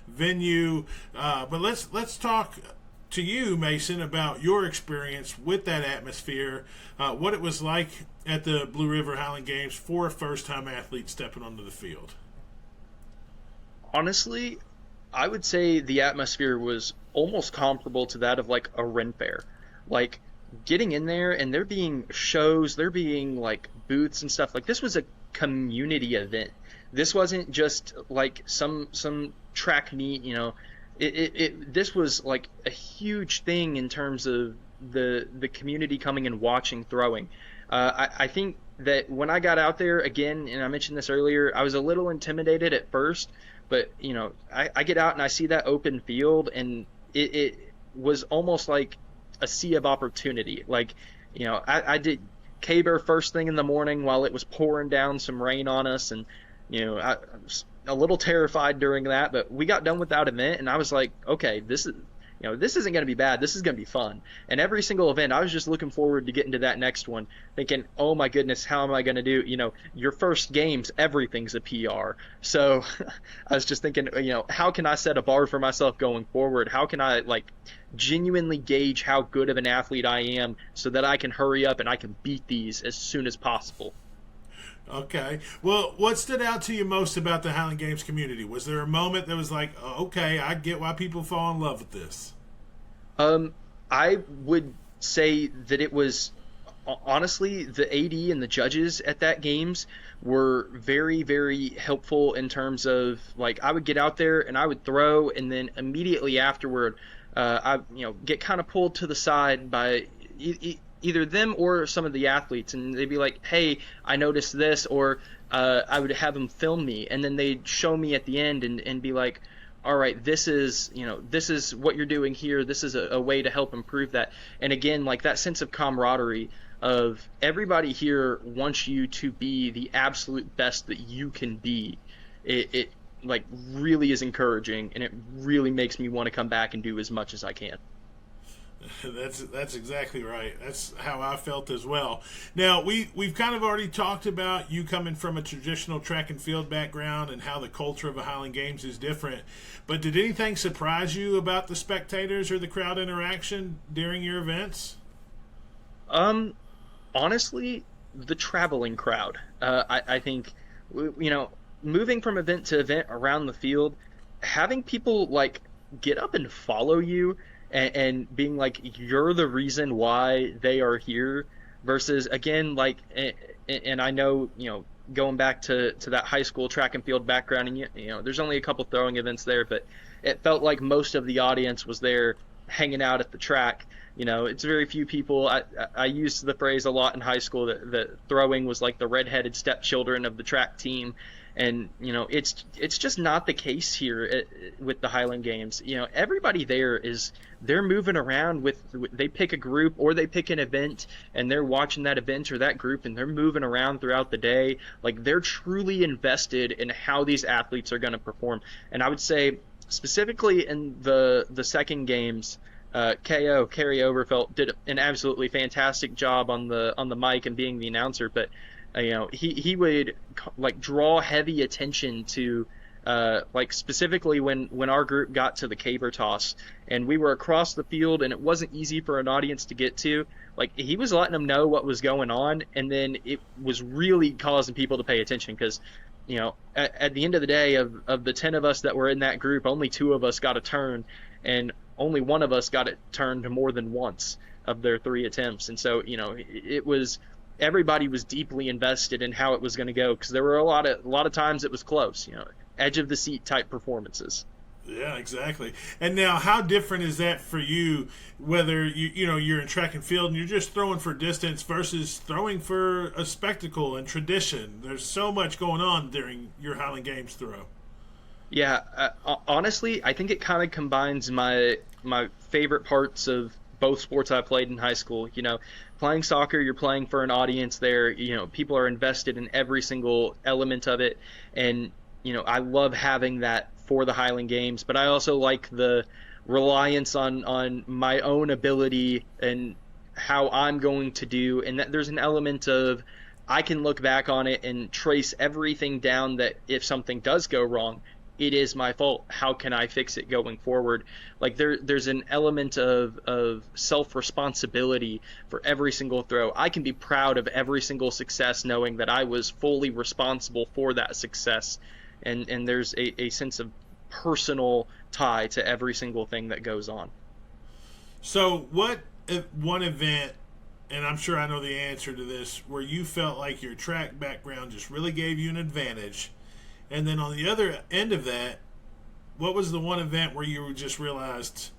venue. But let's talk to you, Mason, about your experience with that atmosphere, what it was like at the Blue River Highland Games for a first-time athlete stepping onto the field. Honestly, I would say the atmosphere was almost comparable to that of like a Ren Fair. Like, getting in there and there being shows, there being like booths and stuff. Like, this was a community event. This wasn't just like some track meet, This was like a huge thing in terms of the community coming and watching throwing. I think that when I got out there, again, and I mentioned this earlier, I was a little intimidated at first, but I get out and I see that open field, and it was almost like a sea of opportunity. Like, I did caber first thing in the morning while it was pouring down some rain on us, and I was a little terrified during that, but we got done with that event, and I was like, okay, this isn't going to be bad. This is going to be fun. And every single event, I was just looking forward to getting to that next one, thinking, oh my goodness, how am I going to do? Your first games, everything's a PR. So I was just thinking, how can I set a bar for myself going forward? How can I genuinely gauge how good of an athlete I am so that I can hurry up and I can beat these as soon as possible? Okay. Well, what stood out to you most about the Highland Games community? Was there a moment that was like, oh, okay, I get why people fall in love with this? I would say that it was honestly the AD and the judges at that games were very, very helpful in terms of I would get out there and I would throw, and then immediately afterward, I get kind of pulled to the side by either them or some of the athletes, and they'd be like, hey, I noticed this, or I would have them film me, and then they'd show me at the end and be like, all right, this is what you're doing here, this is a way to help improve that. And again, that sense of camaraderie of everybody here wants you to be the absolute best that you can be. It really is encouraging, and it really makes me want to come back and do as much as I can. That's exactly right. That's how I felt as well. Now we've kind of already talked about you coming from a traditional track and field background and how the culture of a Highland Games is different. But did anything surprise you about the spectators or the crowd interaction during your events? Honestly, the traveling crowd. I think moving from event to event around the field, having people get up and follow you, and being like, you're the reason why they are here, versus again, and I know, going back to that high school track and field background, and there's only a couple throwing events there, but it felt like most of the audience was there hanging out at the track. It's very few people. I used the phrase a lot in high school that throwing was like the redheaded stepchildren of the track team. And it's just not the case here with the Highland Games. Everybody there they're moving around they pick a group or they pick an event, and they're watching that event or that group, and they're moving around throughout the day. They're truly invested in how these athletes are going to perform. And I would say specifically in the second games, KO Kerry Overfelt did an absolutely fantastic job on the mic and being the announcer, but he would draw heavy attention to specifically when our group got to the caber toss and we were across the field and it wasn't easy for an audience to get to. He was letting them know what was going on, and then it was really causing people to pay attention, because at the end of the day, of the 10 of us that were in that group, only 2 of us got a turn, and only 1 of us got it turned more than once of their 3 attempts. And so it was, everybody was deeply invested in how it was going to go, because there were a lot of times it was close, edge of the seat type performances. Yeah, exactly. And now, how different is that for you, whether you're in track and field and you're just throwing for distance versus throwing for a spectacle and tradition? There's so much going on during your Highland Games throw. Yeah, honestly, I think it kind of combines my favorite parts of both sports I played in high school. Playing soccer, you're playing for an audience there. People are invested in every single element of it, and I love having that for the Highland Games. But I also like the reliance on my own ability and how I'm going to do, and that there's an element of I can look back on it and trace everything down, that if something does go wrong, it is my fault. How can I fix it going forward? There's an element of self-responsibility for every single throw. I can be proud of every single success, knowing that I was fully responsible for that success. And there's a sense of personal tie to every single thing that goes on. So what one event, and I'm sure I know the answer to this, where you felt like your track background just really gave you an advantage? And then on the other end of that, what was the one event where you just realized,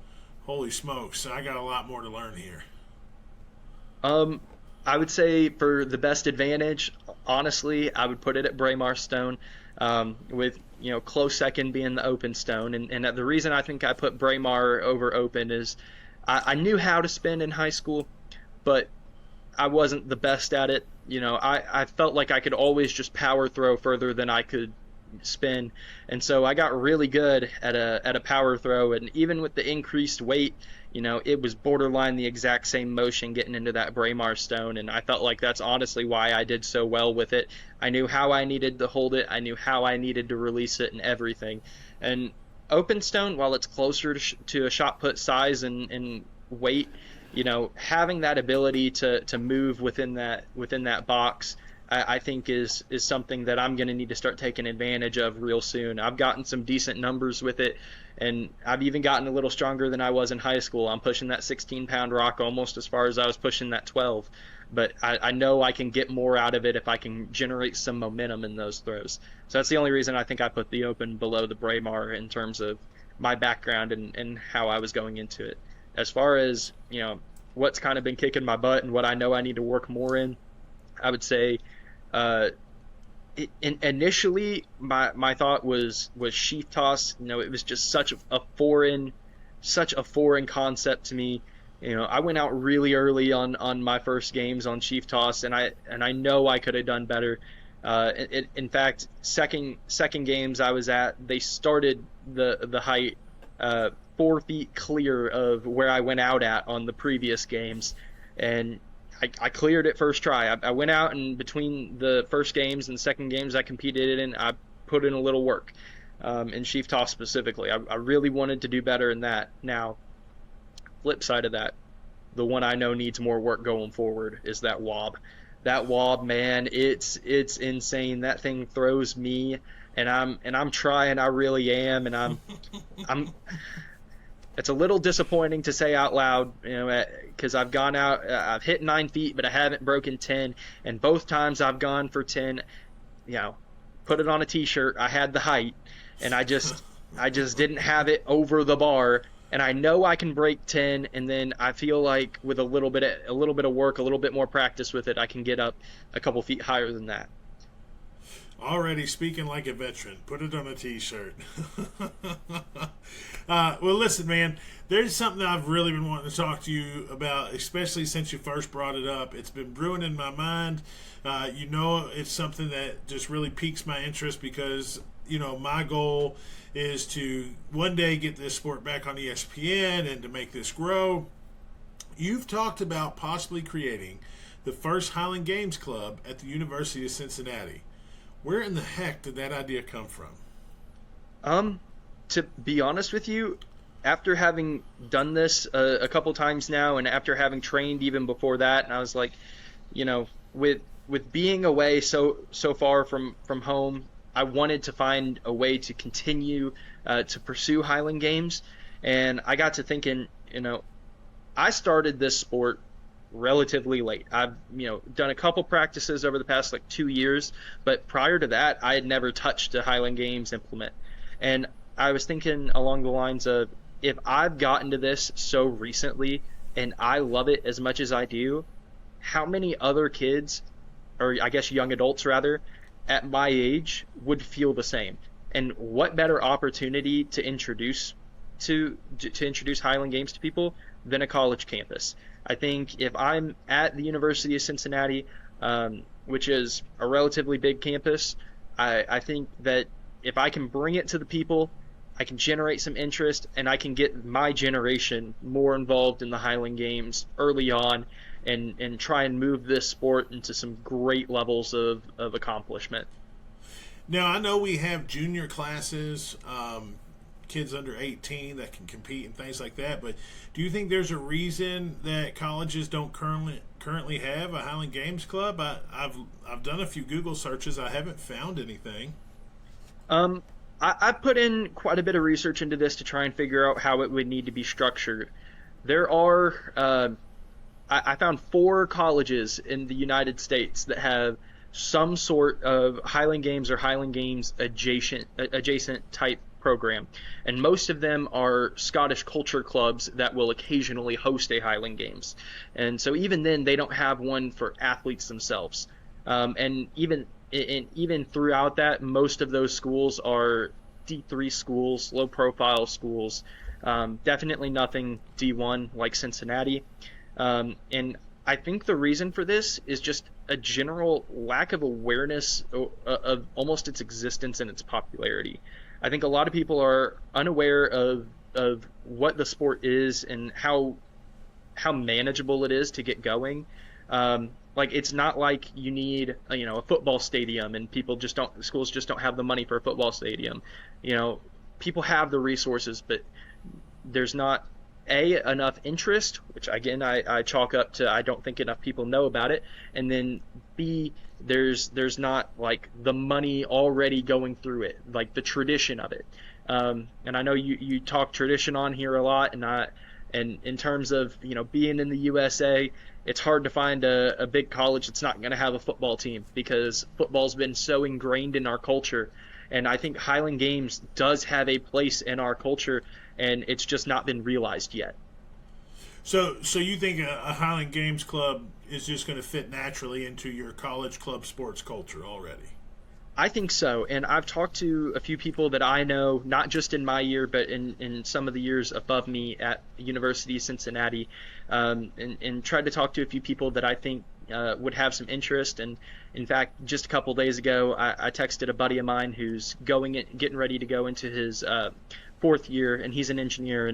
holy smokes, I got a lot more to learn here? I would say for the best advantage, honestly, I would put it at Braemar Stone, with close second being the open stone. And the reason I think I put Braemar over open is I knew how to spin in high school, but I wasn't the best at it. I felt like I could always just power throw further than I could spin. And so I got really good at a power throw, and even with the increased weight, it was borderline the exact same motion getting into that Braemar stone, and I felt like that's honestly why I did so well with it. I knew how I needed to hold it, I knew how I needed to release it and everything. And open stone, while it's closer to a shot put size and weight, having that ability to move within that box, I think is something that I'm going to need to start taking advantage of real soon. I've gotten some decent numbers with it, and I've even gotten a little stronger than I was in high school. I'm pushing that 16-pound rock almost as far as I was pushing that 12. But I know I can get more out of it if I can generate some momentum in those throws. So that's the only reason I think I put the open below the Braemar in terms of my background and how I was going into it. As far as, what's kind of been kicking my butt and what I know I need to work more in, I would say initially my thought was sheath toss. It was just such a foreign concept to me. I went out really early on my first games on sheath toss, and I know I could have done better. In fact, second games I was at, they started the height 4 feet clear of where I went out at on the previous games, and I cleared it first try. I went out, and between the first games and second games I competed in, I put in a little work, in sheath toss specifically. I really wanted to do better in that. Now, flip side of that, the one I know needs more work going forward is that wob. That wob, man, it's insane. That thing throws me, and I'm trying. I really am, and I'm. It's a little disappointing to say out loud, because I've gone out, I've hit 9 feet, but I haven't broken 10, and both times I've gone for 10, put it on a t-shirt. I had the height, and I just didn't have it over the bar, and I know I can break 10, and then I feel like with a little bit of work, a little bit more practice with it, I can get up a couple feet higher than that. Already speaking like a veteran. Put it on a t-shirt. Well, listen, man, there's something I've really been wanting to talk to you about, especially since you first brought it up. It's been brewing in my mind. It's something that just really piques my interest because, my goal is to one day get this sport back on ESPN and to make this grow. You've talked about possibly creating the first Highland Games club at the University of Cincinnati. Where in the heck did that idea come from? To be honest with you, after having done this a couple times now, and after having trained even before that, and I was like, with being away so far from home, I wanted to find a way to continue to pursue Highland Games, and I got to thinking, I started this sport relatively late. I've done a couple practices over the past 2 years, but prior to that I had never touched a Highland Games implement. And I was thinking along the lines of, if I've gotten to this so recently and I love it as much as I do, how many other kids, or I guess young adults rather, at my age would feel the same? And what better opportunity to introduce Highland Games to people than a college campus? I think if I'm at the University of Cincinnati, which is a relatively big campus, I think that if I can bring it to the people, I can generate some interest, and I can get my generation more involved in the Highland Games early on, and try and move this sport into some great levels of accomplishment. Now, I know we have junior classes, kids under 18 that can compete and things like that, but do you think there's a reason that colleges don't currently have a Highland Games club? I've done a few Google searches. I haven't found anything. I put in quite a bit of research into this to try and figure out how it would need to be structured. There are, I found 4 colleges in the United States that have some sort of Highland Games or Highland Games adjacent type program, and most of them are Scottish culture clubs that will occasionally host a Highland Games, and so even then they don't have one for athletes themselves, and even throughout that, most of those schools are D3 schools, low profile schools, definitely nothing D1 like Cincinnati, and I think the reason for this is just a general lack of awareness of almost its existence and its popularity. I think a lot of people are unaware of what the sport is and how manageable it is to get going. Like it's not like you need a football stadium and schools just don't have the money for a football stadium. You know, people have the resources, but there's not enough interest, which again I chalk up to I don't think enough people know about it, and then B, there's not like the money already going through it, like the tradition of it. And I know you talk tradition on here a lot, and in terms of being in the USA, it's hard to find a big college that's not going to have a football team because football's been so ingrained in our culture. And I think Highland Games does have a place in our culture, and it's just not been realized yet. So you think a Highland Games club is just going to fit naturally into your college club sports culture already? I think so, and I've talked to a few people that I know, not just in my year, but in some of the years above me at University of Cincinnati, and tried to talk to a few people that I think would have some interest. And in fact, just a couple days ago, I texted a buddy of mine who's getting ready to go into his fourth year, and he's an engineer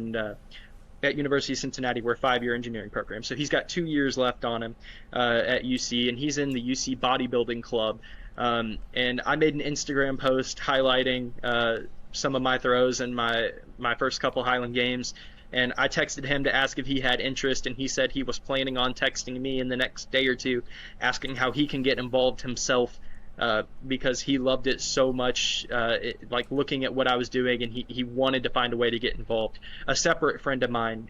at University of Cincinnati. We're a 5-year engineering program, so he's got 2 years left on him at UC, and he's in the UC bodybuilding club. And I made an Instagram post highlighting some of my throws and my first couple Highland Games, and I texted him to ask if he had interest, and he said he was planning on texting me in the next day or two, asking how he can get involved himself, because he loved it so much, like looking at what I was doing, and he wanted to find a way to get involved. A separate friend of mine,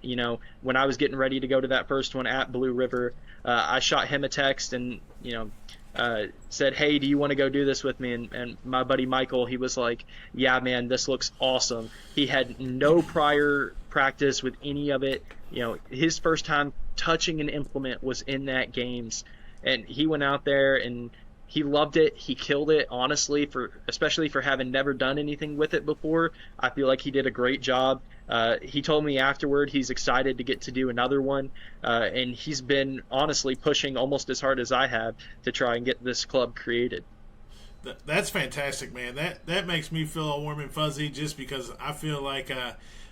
when I was getting ready to go to that first one at Blue River, I shot him a text and said, hey, do you want to go do this with me? And my buddy Michael, he was like, yeah, man, this looks awesome. He had no prior practice with any of it. His first time touching an implement was in that games, and he went out there and he loved it. He killed it, honestly, especially for having never done anything with it before. I feel like he did a great job. He told me afterward he's excited to get to do another one, and he's been honestly pushing almost as hard as I have to try and get this club created. That's fantastic, man. That makes me feel all warm and fuzzy just because I feel like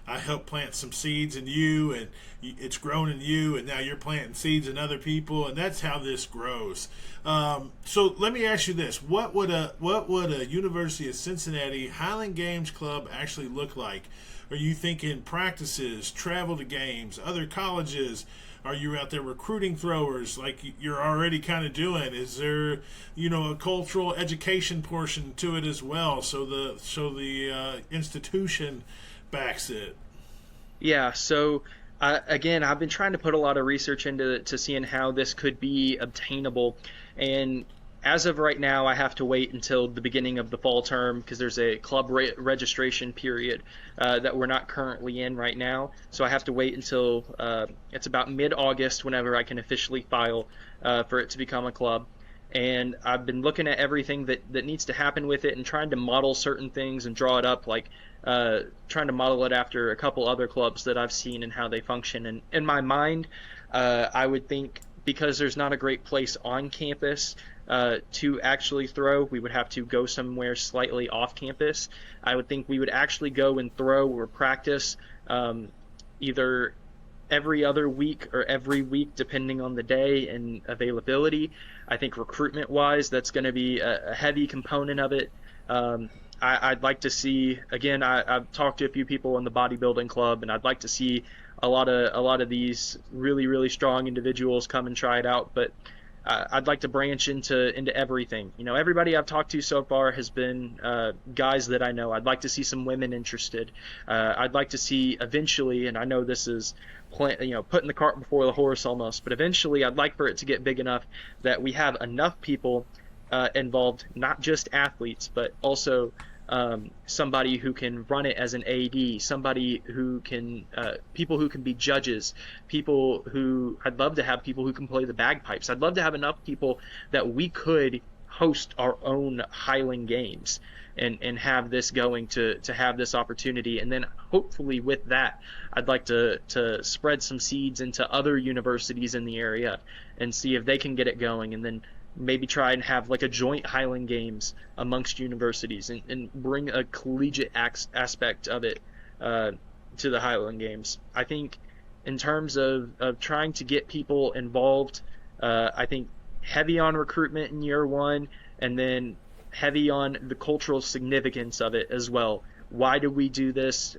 I helped plant some seeds in you, and it's grown in you, and now you're planting seeds in other people, and that's how this grows. So let me ask you this: what would a University of Cincinnati Highland Games club actually look like? Are you thinking practices, travel to games, other colleges? Are you out there recruiting throwers like you're already kind of doing? Is there, a cultural education portion to it as well? So the institution backs it. Yeah. So again, I've been trying to put a lot of research into seeing how this could be obtainable, and as of right now, I have to wait until the beginning of the fall term because there's a club registration period that we're not currently in right now. So I have to wait until it's about mid-August whenever I can officially file for it to become a club. And I've been looking at everything that needs to happen with it and trying to model certain things and draw it up, like trying to model it after a couple other clubs that I've seen and how they function. And in my mind, I would think because there's not a great place on campus to actually throw, we would have to go somewhere slightly off campus. I would think we would actually go and throw or practice either every other week or every week, depending on the day and availability. I think recruitment wise, that's going to be a heavy component of it. I'd like to see, again, I've talked to a few people in the bodybuilding club, and I'd like to see a lot of these really, really strong individuals come and try it out. But I'd like to branch into everything. Everybody I've talked to so far has been guys that I know. I'd like to see some women interested. I'd like to see eventually, and I know this is putting the cart before the horse almost, but eventually I'd like for it to get big enough that we have enough people involved, not just athletes, but also somebody who can run it as an AD, somebody who can, people who can be judges, I'd love to have people who can play the bagpipes. I'd love to have enough people that we could host our own Highland Games. and have this going to have this opportunity. And then hopefully with that, I'd like to spread some seeds into other universities in the area and see if they can get it going, and then maybe try and have like a joint Highland Games amongst universities, and bring a collegiate aspect of it to the Highland Games. I think in terms of trying to get people involved, I think heavy on recruitment in year one, and then heavy on the cultural significance of it as well. Why do we do this?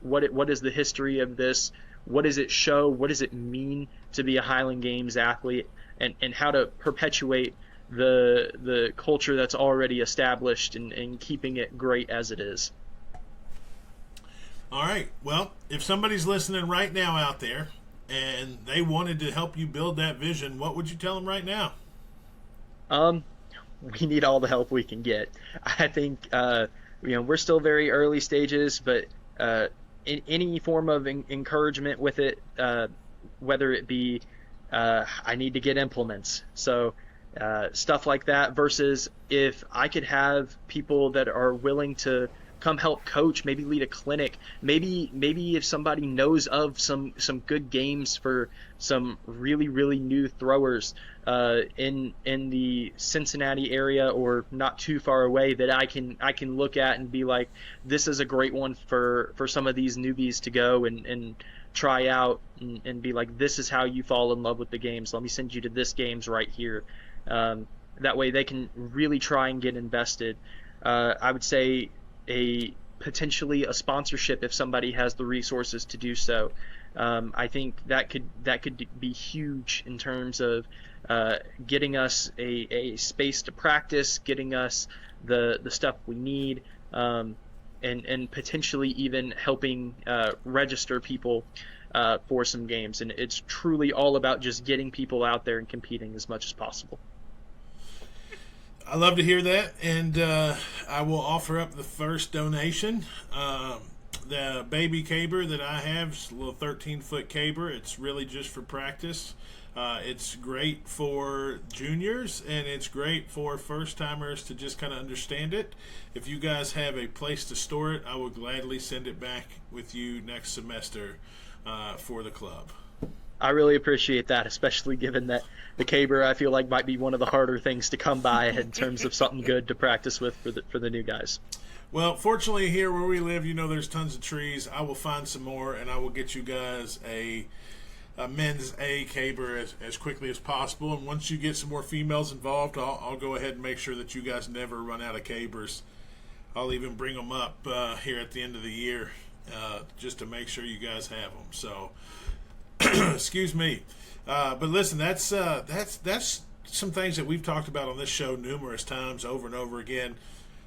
What is the history of this? What does it show? What does it mean to be a Highland Games athlete? And how to perpetuate the culture that's already established, and keeping it great as it is. All right. Well, if somebody's listening right now out there and they wanted to help you build that vision, what would you tell them right now? We need all the help we can get. I think we're still very early stages, but in any form of encouragement with it, whether it be I need to get implements, so stuff like that, versus if I could have people that are willing to come help coach, maybe lead a clinic, maybe if somebody knows of some good games for some really new throwers in the Cincinnati area or not too far away, that I can look at and be like, this is a great one for some of these newbies to go and try out, and be like, this is how you fall in love with the games. Let me send you to this games right here. That way they can really try and get invested. I would say potentially a sponsorship if somebody has the resources to do so. I think that could be huge in terms of getting us a space to practice, getting us the stuff we need, and potentially even helping register people for some games. And it's truly all about just getting people out there and competing as much as possible. I love to hear that, and I will offer up the first donation. The baby caber that I have is a little 13-foot caber. It's really just for practice. It's great for juniors, and it's great for first-timers to just kind of understand it. If you guys have a place to store it, I will gladly send it back with you next semester for the club. I really appreciate that, especially given that the caber, I feel like, might be one of the harder things to come by in terms of something good to practice with for the new guys. Well, fortunately, here where we live, there's tons of trees. I will find some more, and I will get you guys a men's A caber as quickly as possible. And once you get some more females involved, I'll go ahead and make sure that you guys never run out of cabers. I'll even bring them up here at the end of the year just to make sure you guys have them. So, excuse me. But listen, that's some things that we've talked about on this show numerous times over and over again.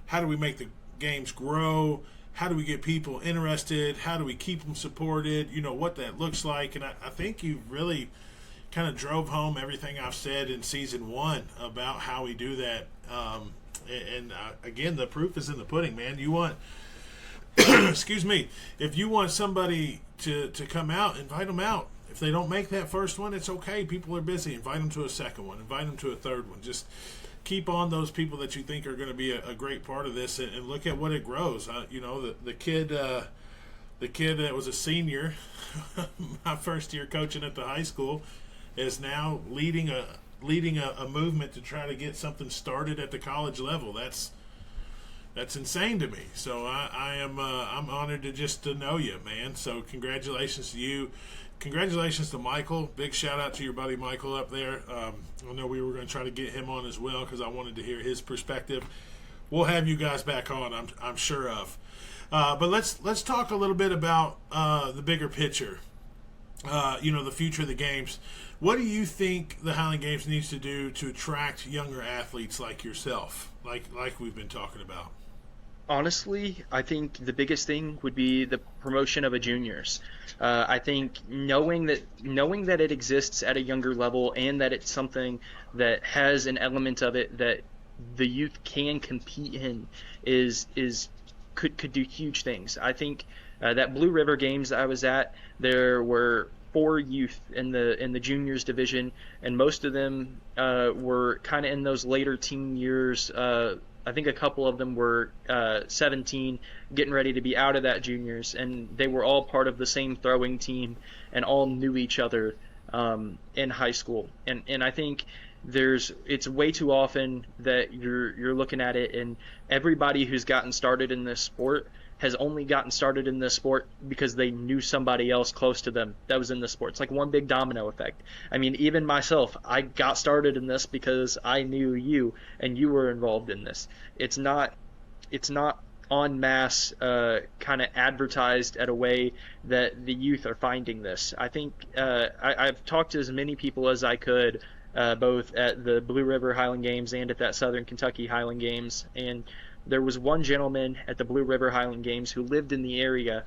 How do we make the games grow? How do we get people interested? How do we keep them supported? What that looks like. And I think you really kind of drove home everything I've said in season 1 about how we do that. Again, the proof is in the pudding, man. You want, excuse me, if you want somebody to come out, invite them out. If they don't make that first one, it's okay. People are busy. Invite them to a second one. Invite them to a third one. Just keep on those people that you think are going to be a great part of this, and look at what it grows. The kid that was a senior my first year coaching at the high school is now leading a movement to try to get something started at the college level. That's insane to me. So I'm honored to know you, man. So congratulations to you. Congratulations to Michael. Big shout out to your buddy Michael up there. I know we were going to try to get him on as well because I wanted to hear his perspective. We'll have you guys back on, I'm sure of. But let's talk a little bit about the bigger picture. The future of the games. What do you think the Highland Games needs to do to attract younger athletes like yourself, like we've been talking about? Honestly, I think the biggest thing would be the promotion of a juniors. I think knowing that it exists at a younger level, and that it's something that has an element of it that the youth can compete in could do huge things. I think that Blue River Games I was at, there were 4 youth in the juniors division, and most of them were kind of in those later teen years, I think a couple of them were 17, getting ready to be out of that juniors, and they were all part of the same throwing team and all knew each other in high school. And I think it's way too often that you're looking at it, and everybody who's gotten started in this sport has only gotten started in this sport because they knew somebody else close to them that was in the sport. It's like one big domino effect. I mean, even myself, I got started in this because I knew you and you were involved in this. It's not en masse kind of advertised at a way that the youth are finding this. I think I've talked to as many people as I could, both at the Blue River Highland Games and at that Southern Kentucky Highland Games, and there was one gentleman at the Blue River Highland Games who lived in the area,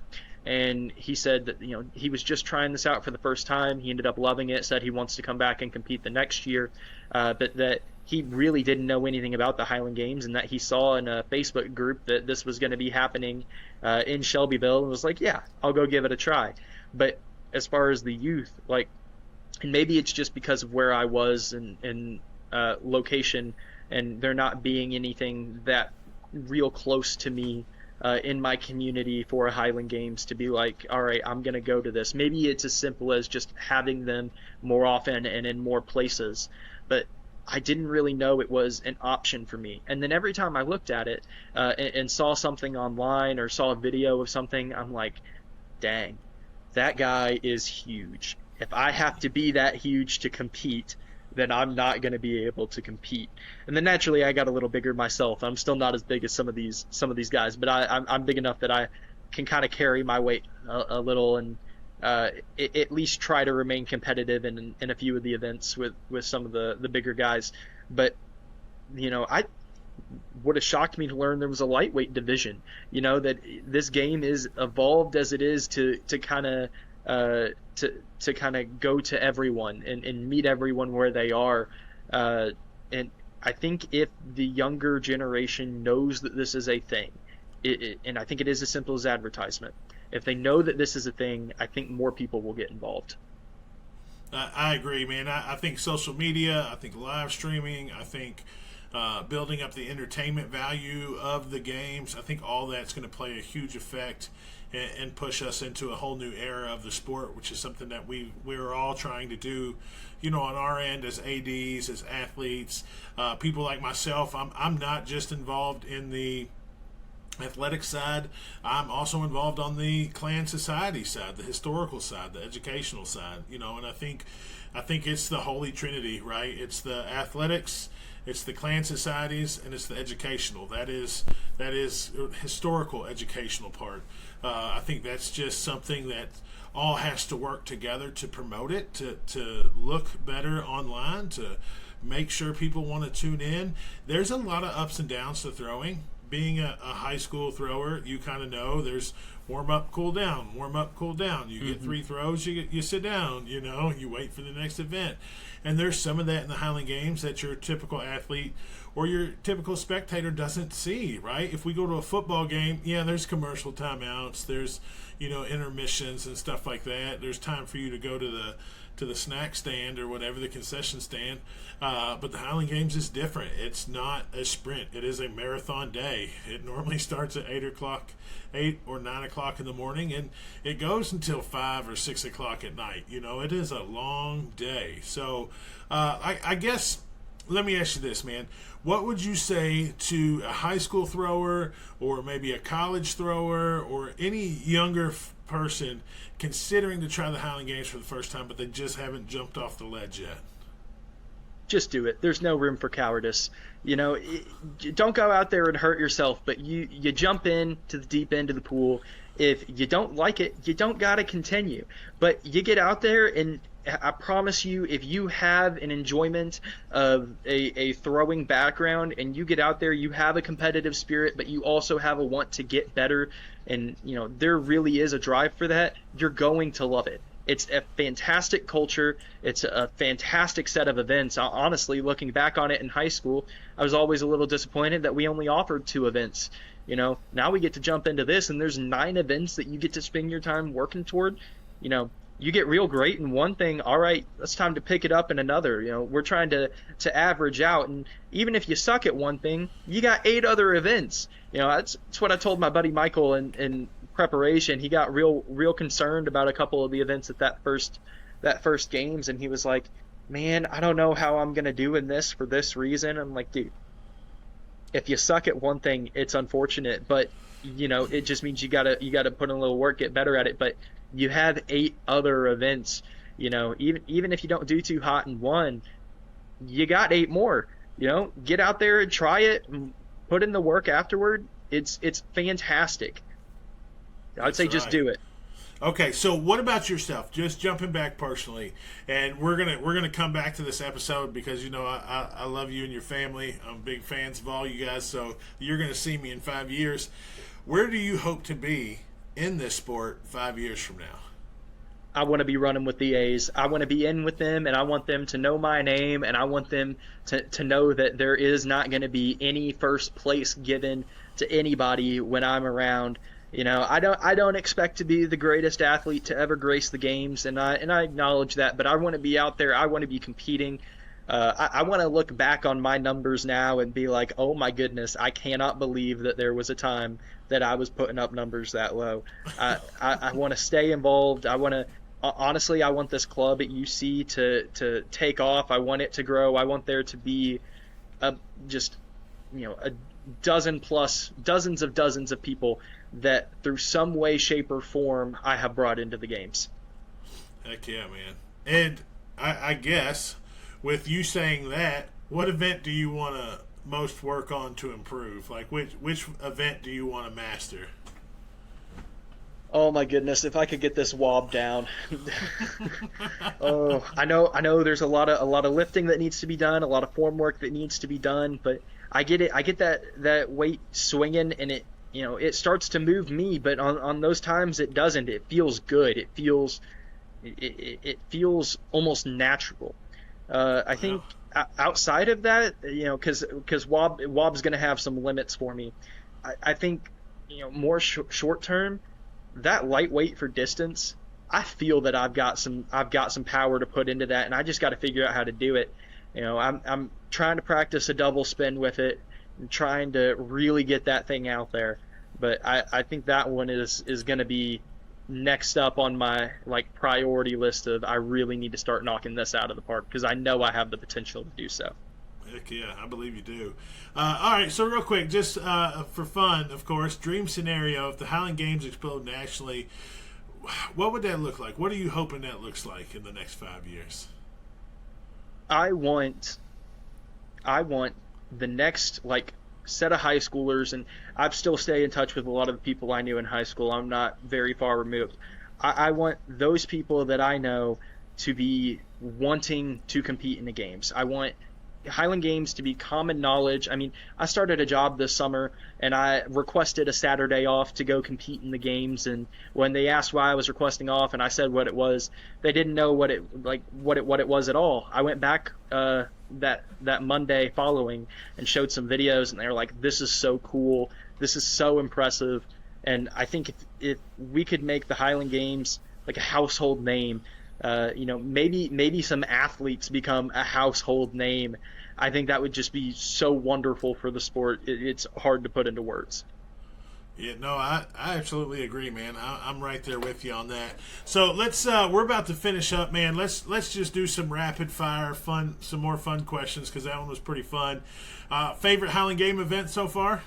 and he said that he was just trying this out for the first time. He ended up loving it, said he wants to come back and compete the next year, but that he really didn't know anything about the Highland Games, and that he saw in a Facebook group that this was going to be happening in Shelbyville, and was like, yeah, I'll go give it a try. But as far as the youth, like, and maybe it's just because of where I was in location, and there not being anything that real close to me in my community for a Highland Games to be like, all right, I'm going to go to this. Maybe it's as simple as just having them more often and in more places. But I didn't really know it was an option for me. And then every time I looked at it and saw something online or saw a video of something, I'm like, dang, that guy is huge. If I have to be that huge to compete, then I'm not going to be able to compete. And then naturally, I got a little bigger myself. I'm still not as big as some of these guys, but I'm big enough that I can kind of carry my weight a little, and at least try to remain competitive in a few of the events with some of the bigger guys. But I would have shocked me to learn there was a lightweight division. That this game is evolved as it is to kind of to kind of go to everyone and meet everyone where they are. And I think if the younger generation knows that this is a thing, and I think it is as simple as advertisement, if they know that this is a thing, I think more people will get involved. I agree, man. I think social media, I think live streaming, I think building up the entertainment value of the games, I think all that's going to play a huge effect and push us into a whole new era of the sport, which is something that we're all trying to do, on our end as ADs, as athletes, people like myself. I'm not just involved in the athletic side. I'm also involved on the clan society side, the historical side, the educational side, and I think it's the holy trinity, right? It's the athletics, it's the clan societies, and it's the educational. That is historical educational part. I think that's just something that all has to work together to promote it, to look better online, to make sure people want to tune in. There's a lot of ups and downs to throwing. Being a high school thrower, you kind of know there's warm up, cool down, warm up, cool down. You get 3 throws, you sit down, you wait for the next event. And there's some of that in the Highland Games that your typical athlete or your typical spectator doesn't see, right? If we go to a football game, there's commercial timeouts, there's, intermissions and stuff like that. There's time for you to go to the snack stand or whatever, the concession stand. But the Highland Games is different. It's not a sprint. It is a marathon day. It normally starts at 8 or 9 o'clock in the morning, and it goes until 5 or 6 o'clock at night. It is a long day. So I guess, let me ask you this, man. What would you say to a high school thrower or maybe a college thrower or any younger person considering to try the Highland Games for the first time, but they just haven't jumped off the ledge yet? Just do it. There's no room for cowardice. Don't go out there and hurt yourself, but you jump in to the deep end of the pool. If you don't like it, you don't got to continue. But you get out there, and I promise you, if you have an enjoyment of a throwing background and you get out there, you have a competitive spirit, but you also have a want to get better, and there really is a drive for that, you're going to love it. It's a fantastic culture. It's a fantastic set of events. Honestly, looking back on it in high school, I was always a little disappointed that we only offered 2 events. Now we get to jump into this, and there's 9 events that you get to spend your time working toward. you get real great in one thing, all right, it's time to pick it up in another. We're trying to average out, and even if you suck at one thing, you got 8 other events. That's what I told my buddy Michael in preparation. He got real concerned about a couple of the events at that first games, and he was like, "Man, I don't know how I'm gonna do in this for this reason." I'm like, dude, if you suck at one thing, it's unfortunate, but it just means you gotta put in a little work, get better at it. But you have 8 other events. Even if you don't do too hot in one, you got 8 more. Get out there and try it, and put in the work afterward. It's fantastic. I'd say just do it. Okay, so what about yourself? Just jumping back personally, and we're gonna come back to this episode because I love you and your family. I'm big fans of all you guys, so you're gonna see me in 5 years. Where do you hope to be in this sport 5 years from now? I want to be running with the A's. I want to be in with them, and I want them to know my name, and I want them to know that there is not going to be any first place given to anybody when I'm around. I don't expect to be the greatest athlete to ever grace the games, and I acknowledge that, but I want to be out there. I want to be competing. I want to look back on my numbers now and be like, oh my goodness, I cannot believe that there was a time that I was putting up numbers that low. I want to stay involved. Honestly, I want this club at UC to take off. I want it to grow. I want there to be a dozens of people that through some way, shape, or form I have brought into the games. Heck yeah, man. And I guess with you saying that, what event do you want to most work on to improve? Like which event do you want to master? Oh my goodness, if I could get this wob down. Oh, I know there's a lot of lifting that needs to be done, a lot of form work that needs to be done, but I get it. I get that weight swinging, and it starts to move me, but on those times it doesn't. It feels good. It feels almost natural. I think outside of that, because wob's going to have some limits for me. I think more short term, that lightweight for distance, I feel that I've got some power to put into that, and I just got to figure out how to do it. I'm trying to practice a double spin with it and trying to really get that thing out there. But I think that one is going to be next up on my priority list of I really need to start knocking this out of the park because I know I have the potential to do so. Heck yeah, I believe you do. All right, so real quick, just for fun, of course, dream scenario, if the Highland Games explode nationally, what would that look like? What are you hoping that looks like in the next 5 years? I want the next set of high schoolers, and I still stay in touch with a lot of the people I knew in high school. I'm not very far removed. I want those people that I know to be wanting to compete in the games. I want Highland Games to be common knowledge. I mean, I started a job this summer and I requested a Saturday off to go compete in the games, and when they asked why I was requesting off and I said what it was, they didn't know what it was at all. I went back that Monday following and showed some videos, and they were like, this is so cool, this is so impressive. And I think if we could make the Highland Games like a household name, maybe some athletes become a household name, I think that would just be so wonderful for the sport. It's hard to put into words. Yeah, no, I absolutely agree, man. I'm right there with you on that. So let's we're about to finish up, man. Let's just do some rapid fire some more fun questions because that one was pretty fun. Favorite Highland Game event so far?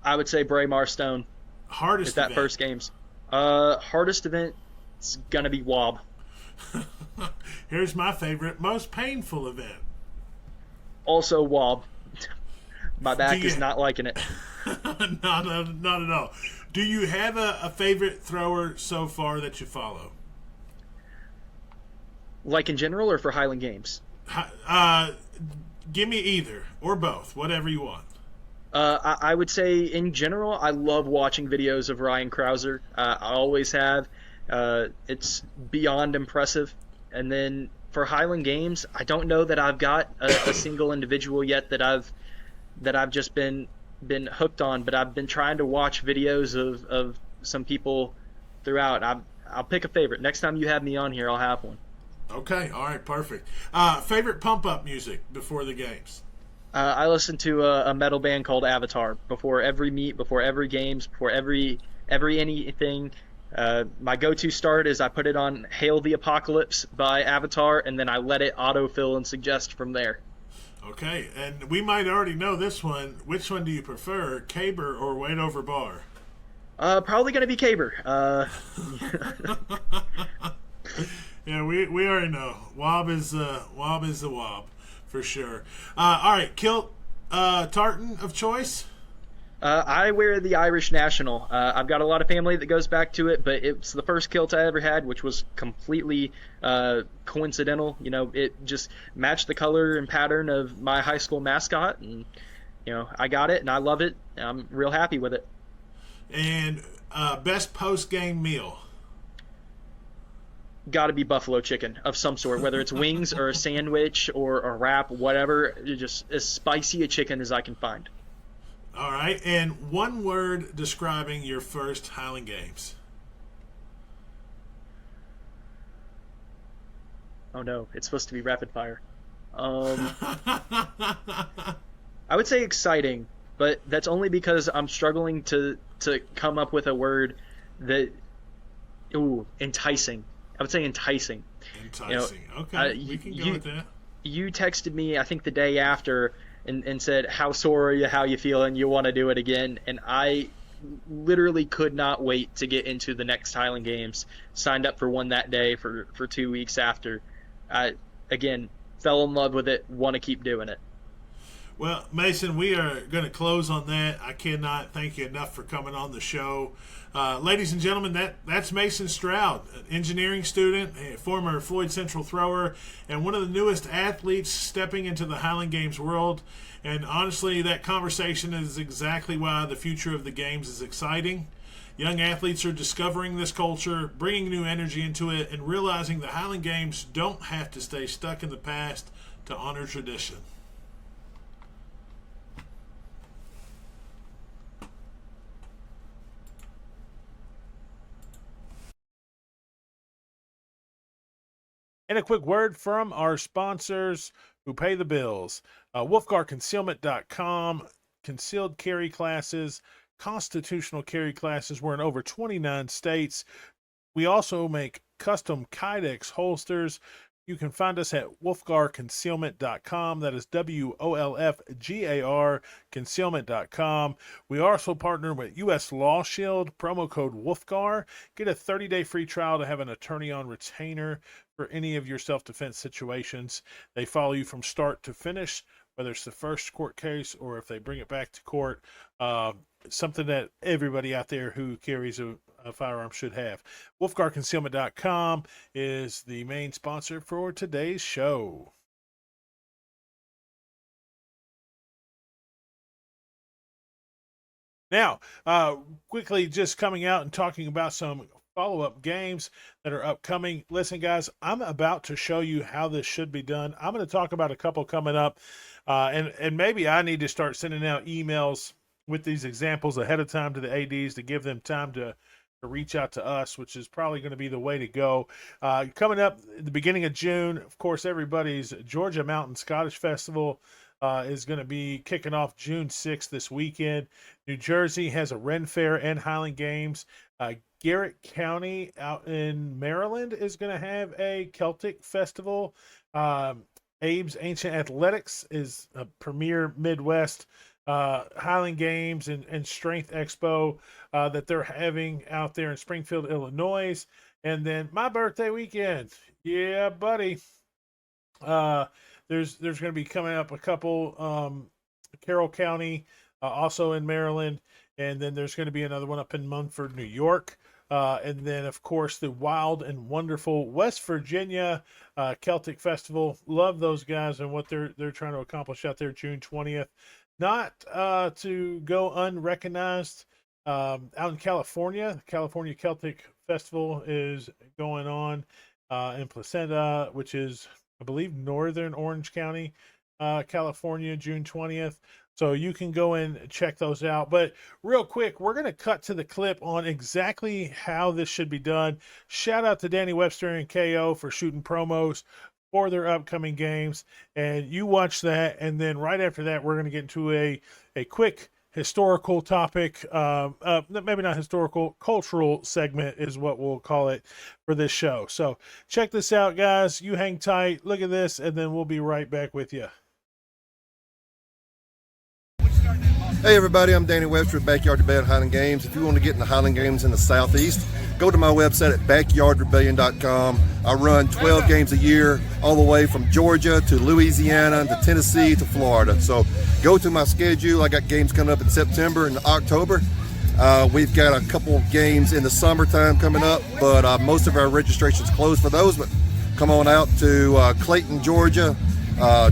I would say Braemar Stone. Hardest at that event? First games. Hardest event, it's gonna be Wob. Here's my favorite, most painful event. Also Wob. My back is not liking it. Not at all. Do you have a favorite thrower so far that you follow? Like in general or for Highland Games? Give me either or both, whatever you want. I would say in general, I love watching videos of Ryan Krauser. I always have. It's beyond impressive. And then for Highland Games, I don't know that I've got a single individual yet that I've just been hooked on, but I've been trying to watch videos of some people throughout. I'll pick a favorite. Next time you have me on here, I'll have one. Okay, all right, perfect. Favorite pump up music before the games? I listen to a metal band called Avatar before every meet, before every games, before every anything. My go-to start is I put it on "Hail the Apocalypse" by Avatar, and then I let it autofill and suggest from there. Okay, and we might already know this one. Which one do you prefer, Caber or Wait Over Bar? Probably gonna be Caber. Yeah, we already know. Wob is the Wob for sure. All right, kilt tartan of choice. I wear the Irish National. I've got a lot of family that goes back to it, but it's the first kilt I ever had, which was completely coincidental. It just matched the color and pattern of my high school mascot, and I got it and I love it. I'm real happy with it. And best post game meal. Got to be buffalo chicken of some sort, whether it's wings or a sandwich or a wrap, whatever. Just as spicy a chicken as I can find. All right, and one word describing your first Highland Games. Oh no, it's supposed to be rapid fire. Um, I would say exciting, but that's only because I'm struggling to come up with a word that enticing. I would say enticing. You know, Enticing. Okay, we you, can go you with that. you texted me I think the day after and said how sore are you, how you feeling, you want to do it again, and I literally could not wait to get into the next Highland Games. Signed up for one that day for 2 weeks after. I again fell in love with it. Want to keep doing it. Well, Mason, we are going to close on that. I cannot thank you enough for coming on the show. Ladies and gentlemen, that's Mason Stroud, an engineering student, a former Floyd Central thrower, and one of the newest athletes stepping into the Highland Games world. And honestly, that conversation is exactly why the future of the games is exciting. Young athletes are discovering this culture, bringing new energy into it, and realizing the Highland Games don't have to stay stuck in the past to honor tradition. And a quick word from our sponsors who pay the bills. WolfgarConcealment.com, concealed carry classes, constitutional carry classes. We're in over 29 states. We also make custom Kydex holsters. You can find us at wolfgarconcealment.com. That is WOLFGAR concealment.com. We also partner with U.S. Law Shield, promo code Wolfgar. Get a 30-day free trial to have an attorney on retainer for any of your self-defense situations. They follow you from start to finish, whether it's the first court case or if they bring it back to court. Something that everybody out there who carries a firearm should have. WolfgarConcealment.com is the main sponsor for today's show. Now, quickly just coming out and talking about some follow-up games that are upcoming. Listen, guys, I'm about to show you how this should be done. I'm going to talk about a couple coming up, and maybe I need to start sending out emails with these examples ahead of time to the ADs to give them time to reach out to us, which is probably going to be the way to go. Coming up at the beginning of June, of course, everybody's Georgia Mountain Scottish Festival is going to be kicking off June 6th this weekend. New Jersey has a Ren Fair and Highland Games. Garrett County out in Maryland is going to have a Celtic Festival. Abe's Ancient Athletics is a premier Midwest Highland Games and Strength Expo that they're having out there in Springfield, Illinois. And then my birthday weekend. Yeah, buddy. There's going to be coming up a couple Carroll County, also in Maryland, and then there's going to be another one up in Munford, New York. And then, of course, the wild and wonderful West Virginia Celtic Festival. Love those guys and what they're trying to accomplish out there June 20th. Not to go unrecognized. Out in California, the California Celtic Festival is going on in Placenta, which is, I believe, northern Orange County, California, June 20th. So you can go and check those out. But real quick, we're going to cut to the clip on exactly how this should be done. Shout out to Danny Webster and KO for shooting promos for their upcoming games. And you watch that. And then right after that, we're going to get into a quick historical topic. Maybe not historical, cultural segment is what we'll call it for this show. So check this out, guys. You hang tight. Look at this. And then we'll be right back with you. Hey everybody, I'm Danny Webster at Backyard Rebellion Highland Games. If you want to get in the Highland Games in the Southeast, go to my website at backyardrebellion.com. I run 12 games a year, all the way from Georgia to Louisiana to Tennessee to Florida. So go to my schedule. I got games coming up in September and October. We've got a couple of games in the summertime coming up, but most of our registration's closed for those. But come on out to Clayton, Georgia,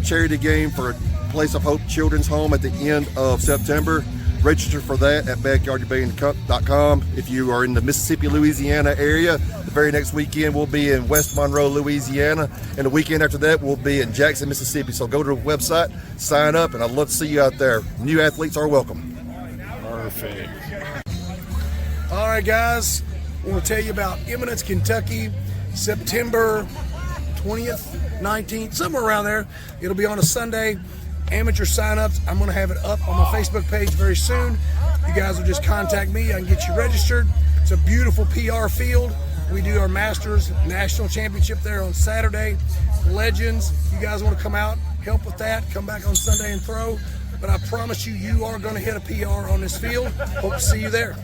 charity game for Place of Hope Children's Home at the end of September. Register for that at backyardrebellion.com. If you are in the Mississippi, Louisiana area, the very next weekend we'll be in West Monroe, Louisiana, and the weekend after that we'll be in Jackson, Mississippi. So go to the website, sign up, and I'd love to see you out there. New athletes are welcome. Perfect. All right, guys, I want to tell you about Eminence, Kentucky, September 20th, 19th, somewhere around there. It'll be on a Sunday. Amateur sign-ups, I'm going to have it up on my Facebook page very soon. You guys will just contact me. I can get you registered. It's a beautiful PR field. We do our Masters National Championship there on Saturday. Legends, you guys want to come out, help with that, come back on Sunday and throw. But I promise you, you are going to hit a PR on this field. Hope to see you there.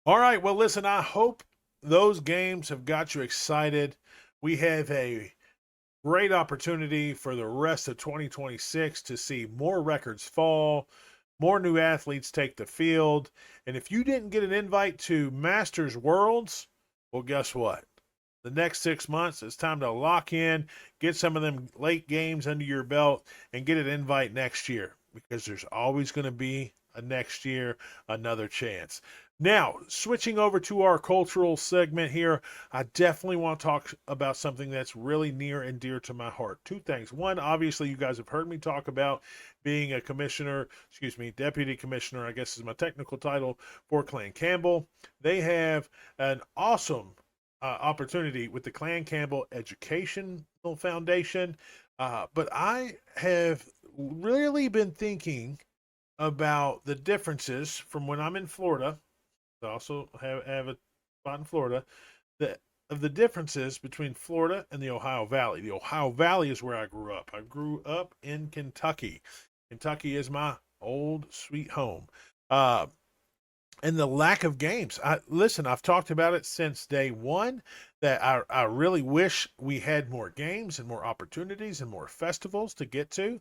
All right. Well, listen, I hope those games have got you excited. We have a great opportunity for the rest of 2026 to see more records fall, more new athletes take the field. And if you didn't get an invite to Masters Worlds, well, guess what? The next 6 months, it's time to lock in, get some of them late games under your belt, and get an invite next year, because there's always going to be a next year, another chance. Now, switching over to our cultural segment here, I definitely want to talk about something that's really near and dear to my heart. Two things. One, obviously, you guys have heard me talk about being a deputy commissioner, I guess is my technical title, for Clan Campbell. They have an awesome opportunity with the Clan Campbell Educational Foundation. But I have really been thinking about the differences from when I'm in Florida. I also have a spot in Florida, of the differences between Florida and the Ohio Valley. The Ohio Valley is where I grew up. I grew up in Kentucky. Kentucky is my old sweet home. And the lack of games. Listen, I've talked about it since day one that I really wish we had more games and more opportunities and more festivals to get to.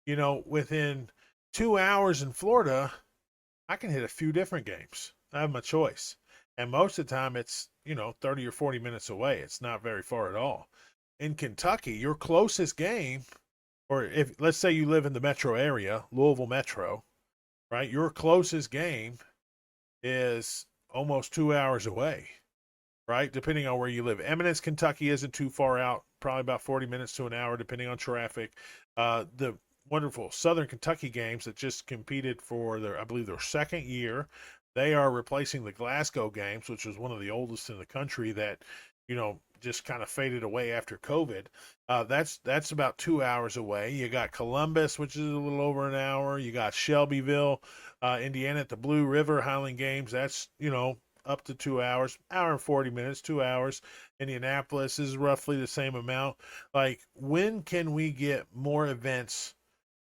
You know, within 2 hours in Florida, I can hit a few different games. I have my choice. And most of the time it's, 30 or 40 minutes away. It's not very far at all. In Kentucky, your closest game, or if let's say you live in the metro area, Louisville Metro, right? Your closest game is almost 2 hours away, right? Depending on where you live. Eminence, Kentucky isn't too far out, probably about 40 minutes to an hour, depending on traffic. The wonderful Southern Kentucky games that just competed for I believe their second year. They are replacing the Glasgow games, which was one of the oldest in the country that, just kind of faded away after COVID. That's about 2 hours away. You got Columbus, which is a little over an hour. You got Shelbyville, Indiana at the Blue River Highland Games. That's, up to 2 hours, hour and 40 minutes, 2 hours. Indianapolis is roughly the same amount. Like, when can we get more events,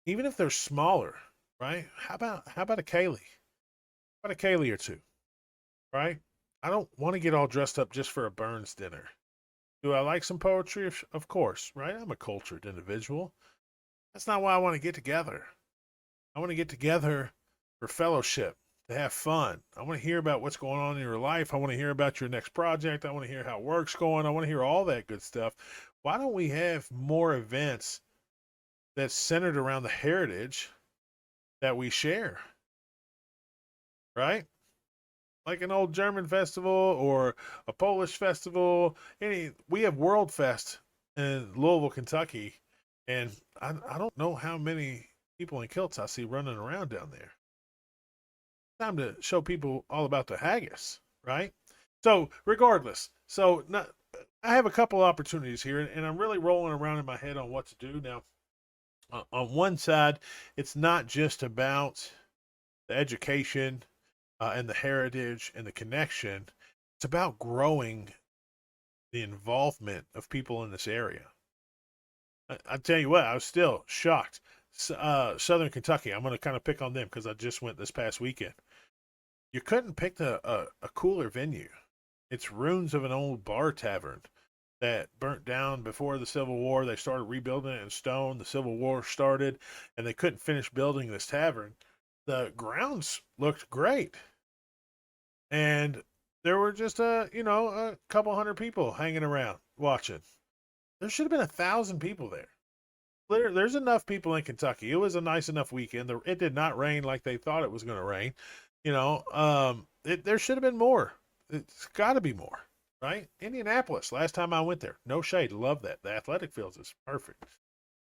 even if they're smaller, right? How about a Kaylee? About a Kaylee or two, right? I don't want to get all dressed up just for a Burns dinner. Do I like some poetry? Of course, right? I'm a cultured individual. That's not why I want to get together. I want to get together for fellowship, to have fun. I want to hear about what's going on in your life. I want to hear about your next project. I want to hear how work's going. I want to hear all that good stuff. Why don't we have more events that's centered around the heritage that we share? Right? like an old German festival or a Polish festival. We have World Fest in Louisville, Kentucky, and I don't know how many people in kilts I see running around down there. Time to show people all about the haggis, right? So regardless, I have a couple opportunities here, and I'm really rolling around in my head on what to do now. On one side, it's not just about the education and the heritage and the connection. It's about growing the involvement of people in this area. I tell you what, I was still shocked. Southern Kentucky, I'm going to kind of pick on them because I just went this past weekend. You couldn't pick a cooler venue. It's ruins of an old bar tavern that burnt down before the Civil War. They started rebuilding it in stone. The Civil War started, and they couldn't finish building this tavern. The grounds looked great, and there were just a couple hundred people hanging around watching. There should have been 1,000 people there. There's enough people in Kentucky. It was a nice enough weekend. It did not rain like they thought it was going to rain. There should have been more. It's got to be more, right? Indianapolis. Last time I went there, no shade, love that. The athletic fields is perfect.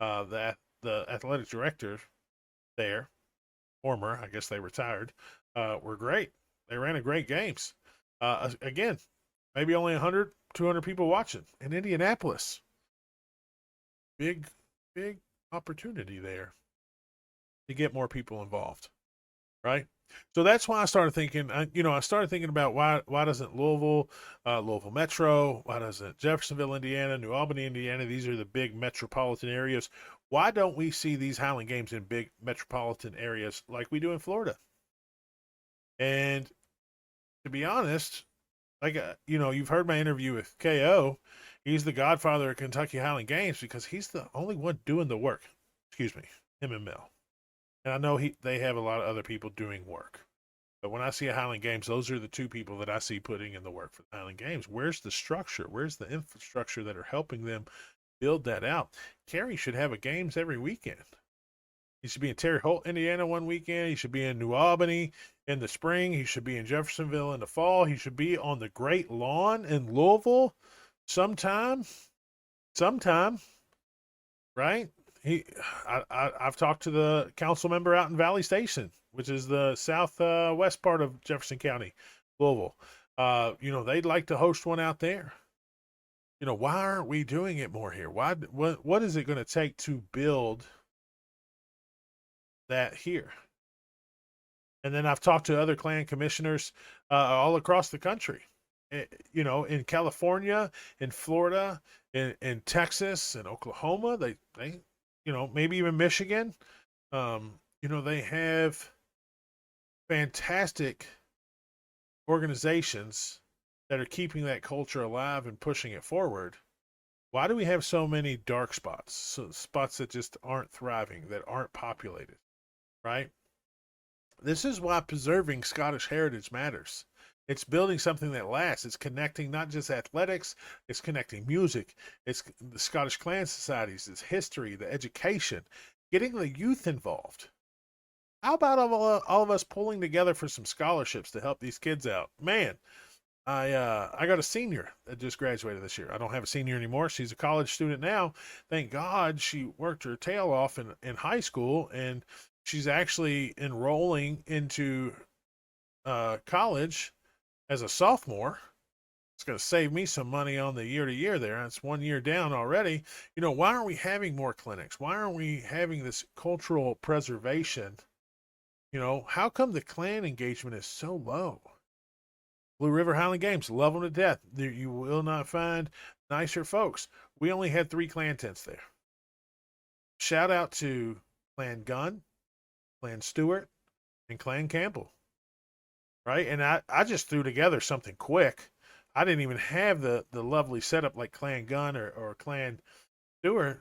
The athletic director there, former, I guess they retired, were great. They ran a great games. Again, maybe only 100, 200 people watching in Indianapolis. Big opportunity there to get more people involved, right? So that's why I started thinking. I started thinking about why doesn't Louisville Metro, why doesn't Jeffersonville, Indiana, New Albany, Indiana? These are the big metropolitan areas. Why don't we see these Highland Games in big metropolitan areas like we do in Florida? And to be honest, you've heard my interview with KO. He's the godfather of Kentucky Highland Games because he's the only one doing the work. Excuse me, him and Mel. And I know they have a lot of other people doing work. But when I see a Highland Games, those are the two people that I see putting in the work for the Highland Games. Where's the structure? Where's the infrastructure that are helping them build that out? Kerry should have a games every weekend. He should be in Terre Haute, Indiana one weekend. He should be in New Albany in the spring. He should be in Jeffersonville in the fall. He should be on the Great Lawn in Louisville sometime, right? I've talked to the council member out in Valley Station, which is the southwest part of Jefferson County, Louisville. They'd like to host one out there. Why aren't we doing it more here? What is it going to take to build that here? And then I've talked to other clan commissioners all across the country. In California, in Florida, in Texas, in Oklahoma, they maybe even Michigan. They have fantastic organizations that are keeping that culture alive and pushing it forward. Why do we have so many dark spots? So spots that just aren't thriving, that aren't populated, right? This is why preserving Scottish heritage matters. It's building something that lasts. It's connecting not just athletics, it's connecting music, it's the Scottish clan societies, it's history, the education, getting the youth involved. How about all of us pulling together for some scholarships to help these kids out? Man, I got a senior that just graduated this year. I don't have a senior anymore. She's a college student now. Thank God she worked her tail off in high school, and she's actually enrolling into college as a sophomore. It's going to save me some money on the year to year there. It's 1 year down already. Why aren't we having more clinics? Why aren't we having this cultural preservation? How come the clan engagement is so low? Blue River Highland Games, love them to death. You will not find nicer folks. We only had 3 clan tents there. Shout out to Clan Gunn, Clan Stewart, and Clan Campbell. Right? And I just threw together something quick. I didn't even have the lovely setup like Clan Gunn or Clan Stewart.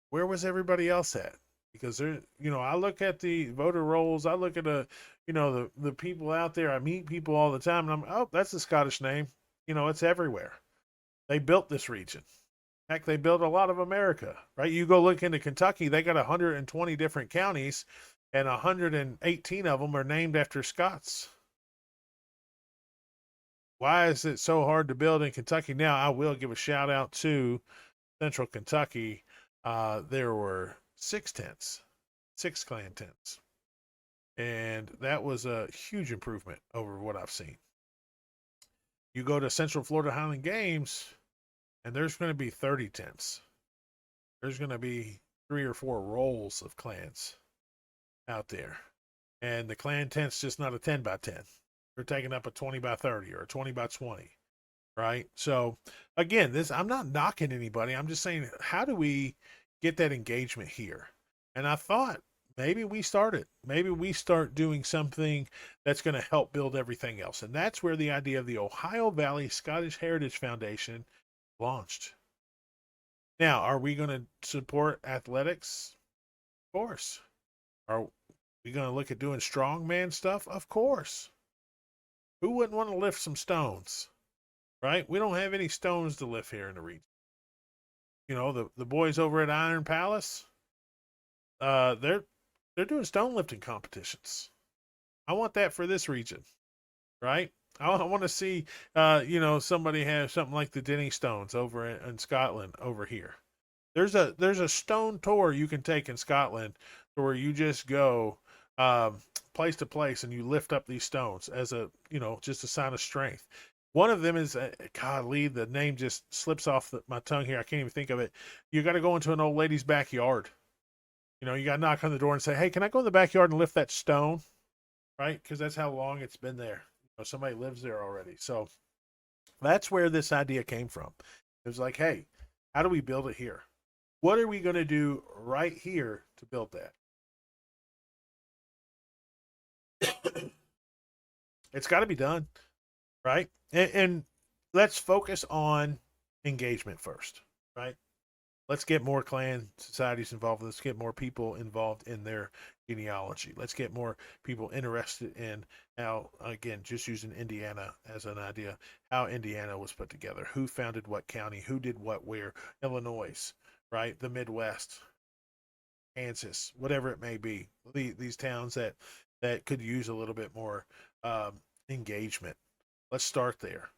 Where was everybody else at? Because I look at the voter rolls, I look at the people out there, I meet people all the time, and that's a Scottish name. It's everywhere. They built this region. Heck, they built a lot of America, right? You go look into Kentucky, they got 120 different counties, and 118 of them are named after Scots. why is it so hard to build in Kentucky? Now, I will give a shout out to Central Kentucky. There were 6 tents, 6 clan tents. And that was a huge improvement over what I've seen. You go to Central Florida Highland Games, and there's going to be 30 tents. There's going to be 3 or 4 rolls of clans out there. And the clan tent's just not a 10 by 10. They're taking up a 20 by 30 or a 20 by 20, right? So, again, I'm not knocking anybody. I'm just saying, how do we get that engagement here? And I thought maybe we start it. Maybe we start doing something that's going to help build everything else. And that's where the idea of the Ohio Valley Scottish Heritage Foundation launched. Now, are we going to support athletics? Of course. Are we going to look at doing strongman stuff? Of course. Who wouldn't want to lift some stones? Right? We don't have any stones to lift here in the region. You know, the boys over at Iron Palace, they're doing stone lifting competitions. I want that for this region, right? I want to see, somebody have something like the Denny Stones over in Scotland over here. There's a stone tour you can take in Scotland where you just go place to place and you lift up these stones as just a sign of strength. One of them is, golly, the name just slips off my tongue here. I can't even think of it. You got to go into an old lady's backyard. You got to knock on the door and say, hey, can I go in the backyard and lift that stone? Right? Because that's how long it's been there. Somebody lives there already. So that's where this idea came from. It was like, hey, how do we build it here? What are we going to do right here to build that? It's got to be done, right? And let's focus on engagement first, right? Let's get more clan societies involved. Let's get more people involved in their genealogy. Let's get more people interested in how, again, just using Indiana as an idea, how Indiana was put together, who founded what county, who did what where, Illinois, right? The Midwest, Kansas, whatever it may be. These towns that could use a little bit more engagement. Let's start there.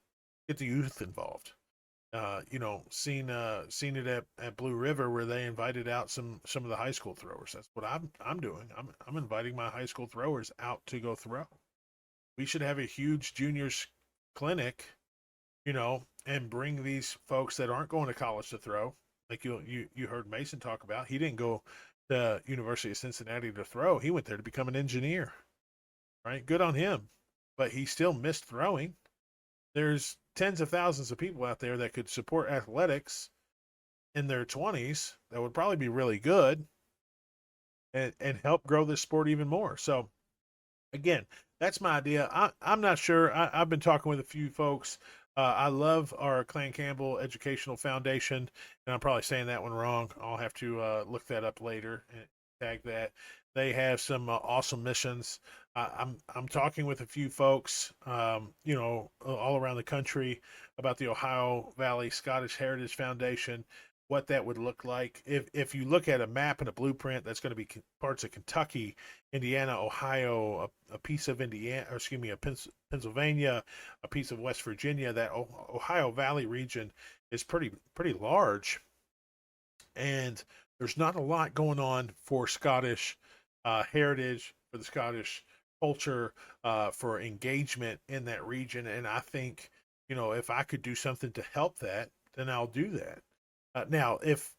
Get the youth involved. Seen it at Blue River where they invited out some of the high school throwers. That's what I'm doing. I'm inviting my high school throwers out to go throw. We should have a huge juniors clinic, and bring these folks that aren't going to college to throw. Like you heard Mason talk about. He didn't go to University of Cincinnati to throw. He went there to become an engineer. Right? Good on him. But he still missed throwing. There's tens of thousands of people out there that could support athletics in their 20s that would probably be really good and help grow this sport even more. So, again, that's my idea. I'm not sure. I've been talking with a few folks. I love our Clan Campbell Educational Foundation, and I'm probably saying that one wrong. I'll have to look that up later and tag that. They have some awesome missions. I'm talking with a few folks, all around the country about the Ohio Valley Scottish Heritage Foundation, what that would look like. If you look at a map and a blueprint, that's going to be parts of Kentucky, Indiana, Ohio, a piece of Pennsylvania, a piece of West Virginia. That Ohio Valley region is pretty large, and there's not a lot going on for Scottish heritage, for the Scottish culture, for engagement in that region. And I think, if I could do something to help that, then I'll do that. Now, if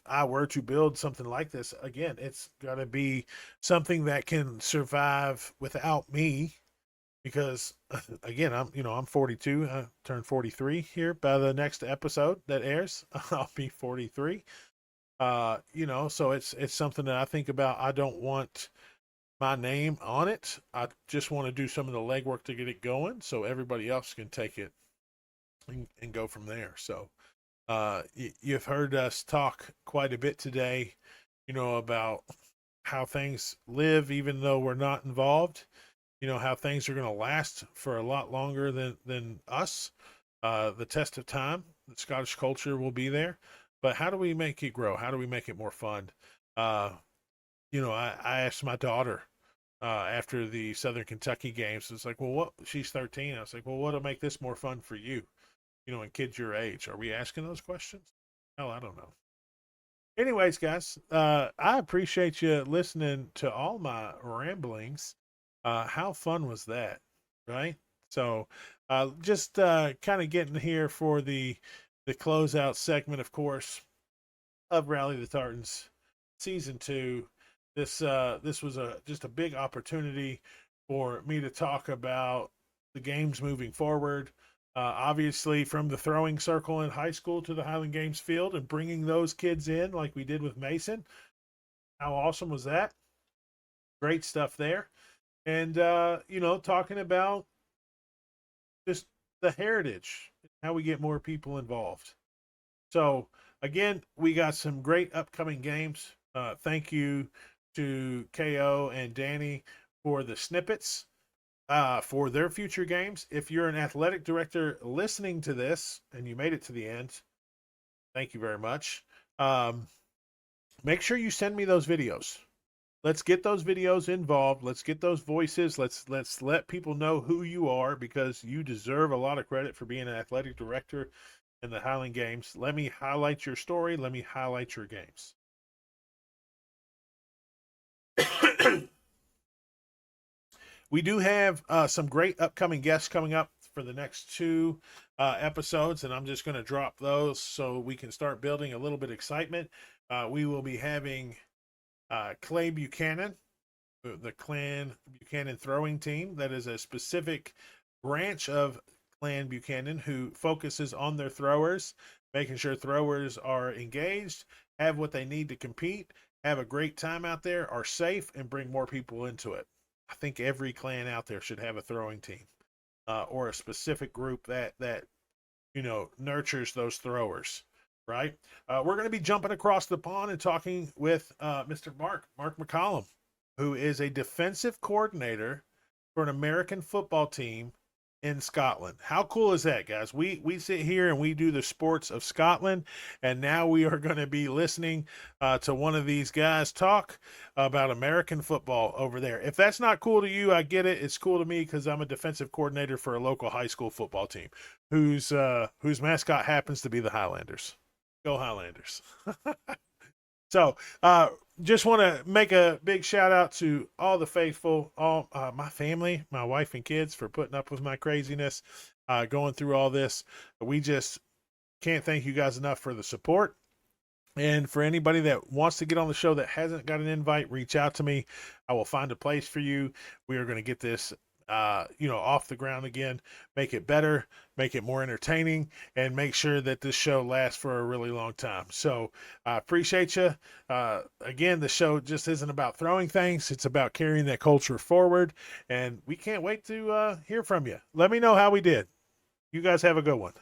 I were to build something like this, again, it's got to be something that can survive without me, because again, I'm 42. I turn 43 here by the next episode that airs. I'll be 43. So it's something that I think about. I don't want my name on it. I just want to do some of the legwork to get it going so everybody else can take it and go from there. So you've heard us talk quite a bit today, about how things live even though we're not involved, how things are going to last for a lot longer than us. The test of time, the Scottish culture will be there. But how do we make it grow? How do we make it more fun? I asked my daughter after the Southern Kentucky games. It's like, well, what? She's 13. I was like, well, what'll make this more fun for you? You know, and kids your age. Are we asking those questions? Hell, I don't know. Anyways, guys, I appreciate you listening to all my ramblings. How fun was that, right? So, just kind of getting here for the closeout segment, of course, of Rally the Tartans season 2. This was just a big opportunity for me to talk about the games moving forward. Obviously, from the throwing circle in high school to the Highland Games field and bringing those kids in like we did with Mason. How awesome was that? Great stuff there. And, talking about just the heritage, how we get more people involved. So, again, we got some great upcoming games. Thank you to KO and Danny for the snippets. For their future games. If you're an athletic director listening to this and you made it to the end, thank you very much. Make sure you send me those videos. Let's get those videos involved. Let's get those voices. Let's let people know who you are, because you deserve a lot of credit for being an athletic director in the Highland Games. Let me highlight your story. Let me highlight your games. We do have some great upcoming guests coming up for the next 2 episodes, and I'm just going to drop those so we can start building a little bit of excitement. We will be having Clay Buchanan, the Clan Buchanan throwing team. That is a specific branch of Clan Buchanan who focuses on their throwers, making sure throwers are engaged, have what they need to compete, have a great time out there, are safe, and bring more people into it. I think every clan out there should have a throwing team or a specific group that nurtures those throwers, right? We're going to be jumping across the pond and talking with Mr. Mark McCollum, who is a defensive coordinator for an American football team in Scotland. How cool is that, guys? We sit here and we do the sports of Scotland, and now we are going to be listening to one of these guys talk about American football over there. If that's not cool to you, I get it. It's cool to me because I'm a defensive coordinator for a local high school football team whose mascot happens to be the Highlanders. Go Highlanders. So, just want to make a big shout out to all the faithful, all my family, my wife and kids, for putting up with my craziness, going through all this. We just can't thank you guys enough for the support. And for anybody that wants to get on the show that hasn't got an invite, reach out to me. I will find a place for you. We are going to get this off the ground again, make it better, make it more entertaining, and make sure that this show lasts for a really long time. So I appreciate you. Again, the show just isn't about throwing things. It's about carrying that culture forward, and we can't wait to hear from you. Let me know how we did. You guys have a good one.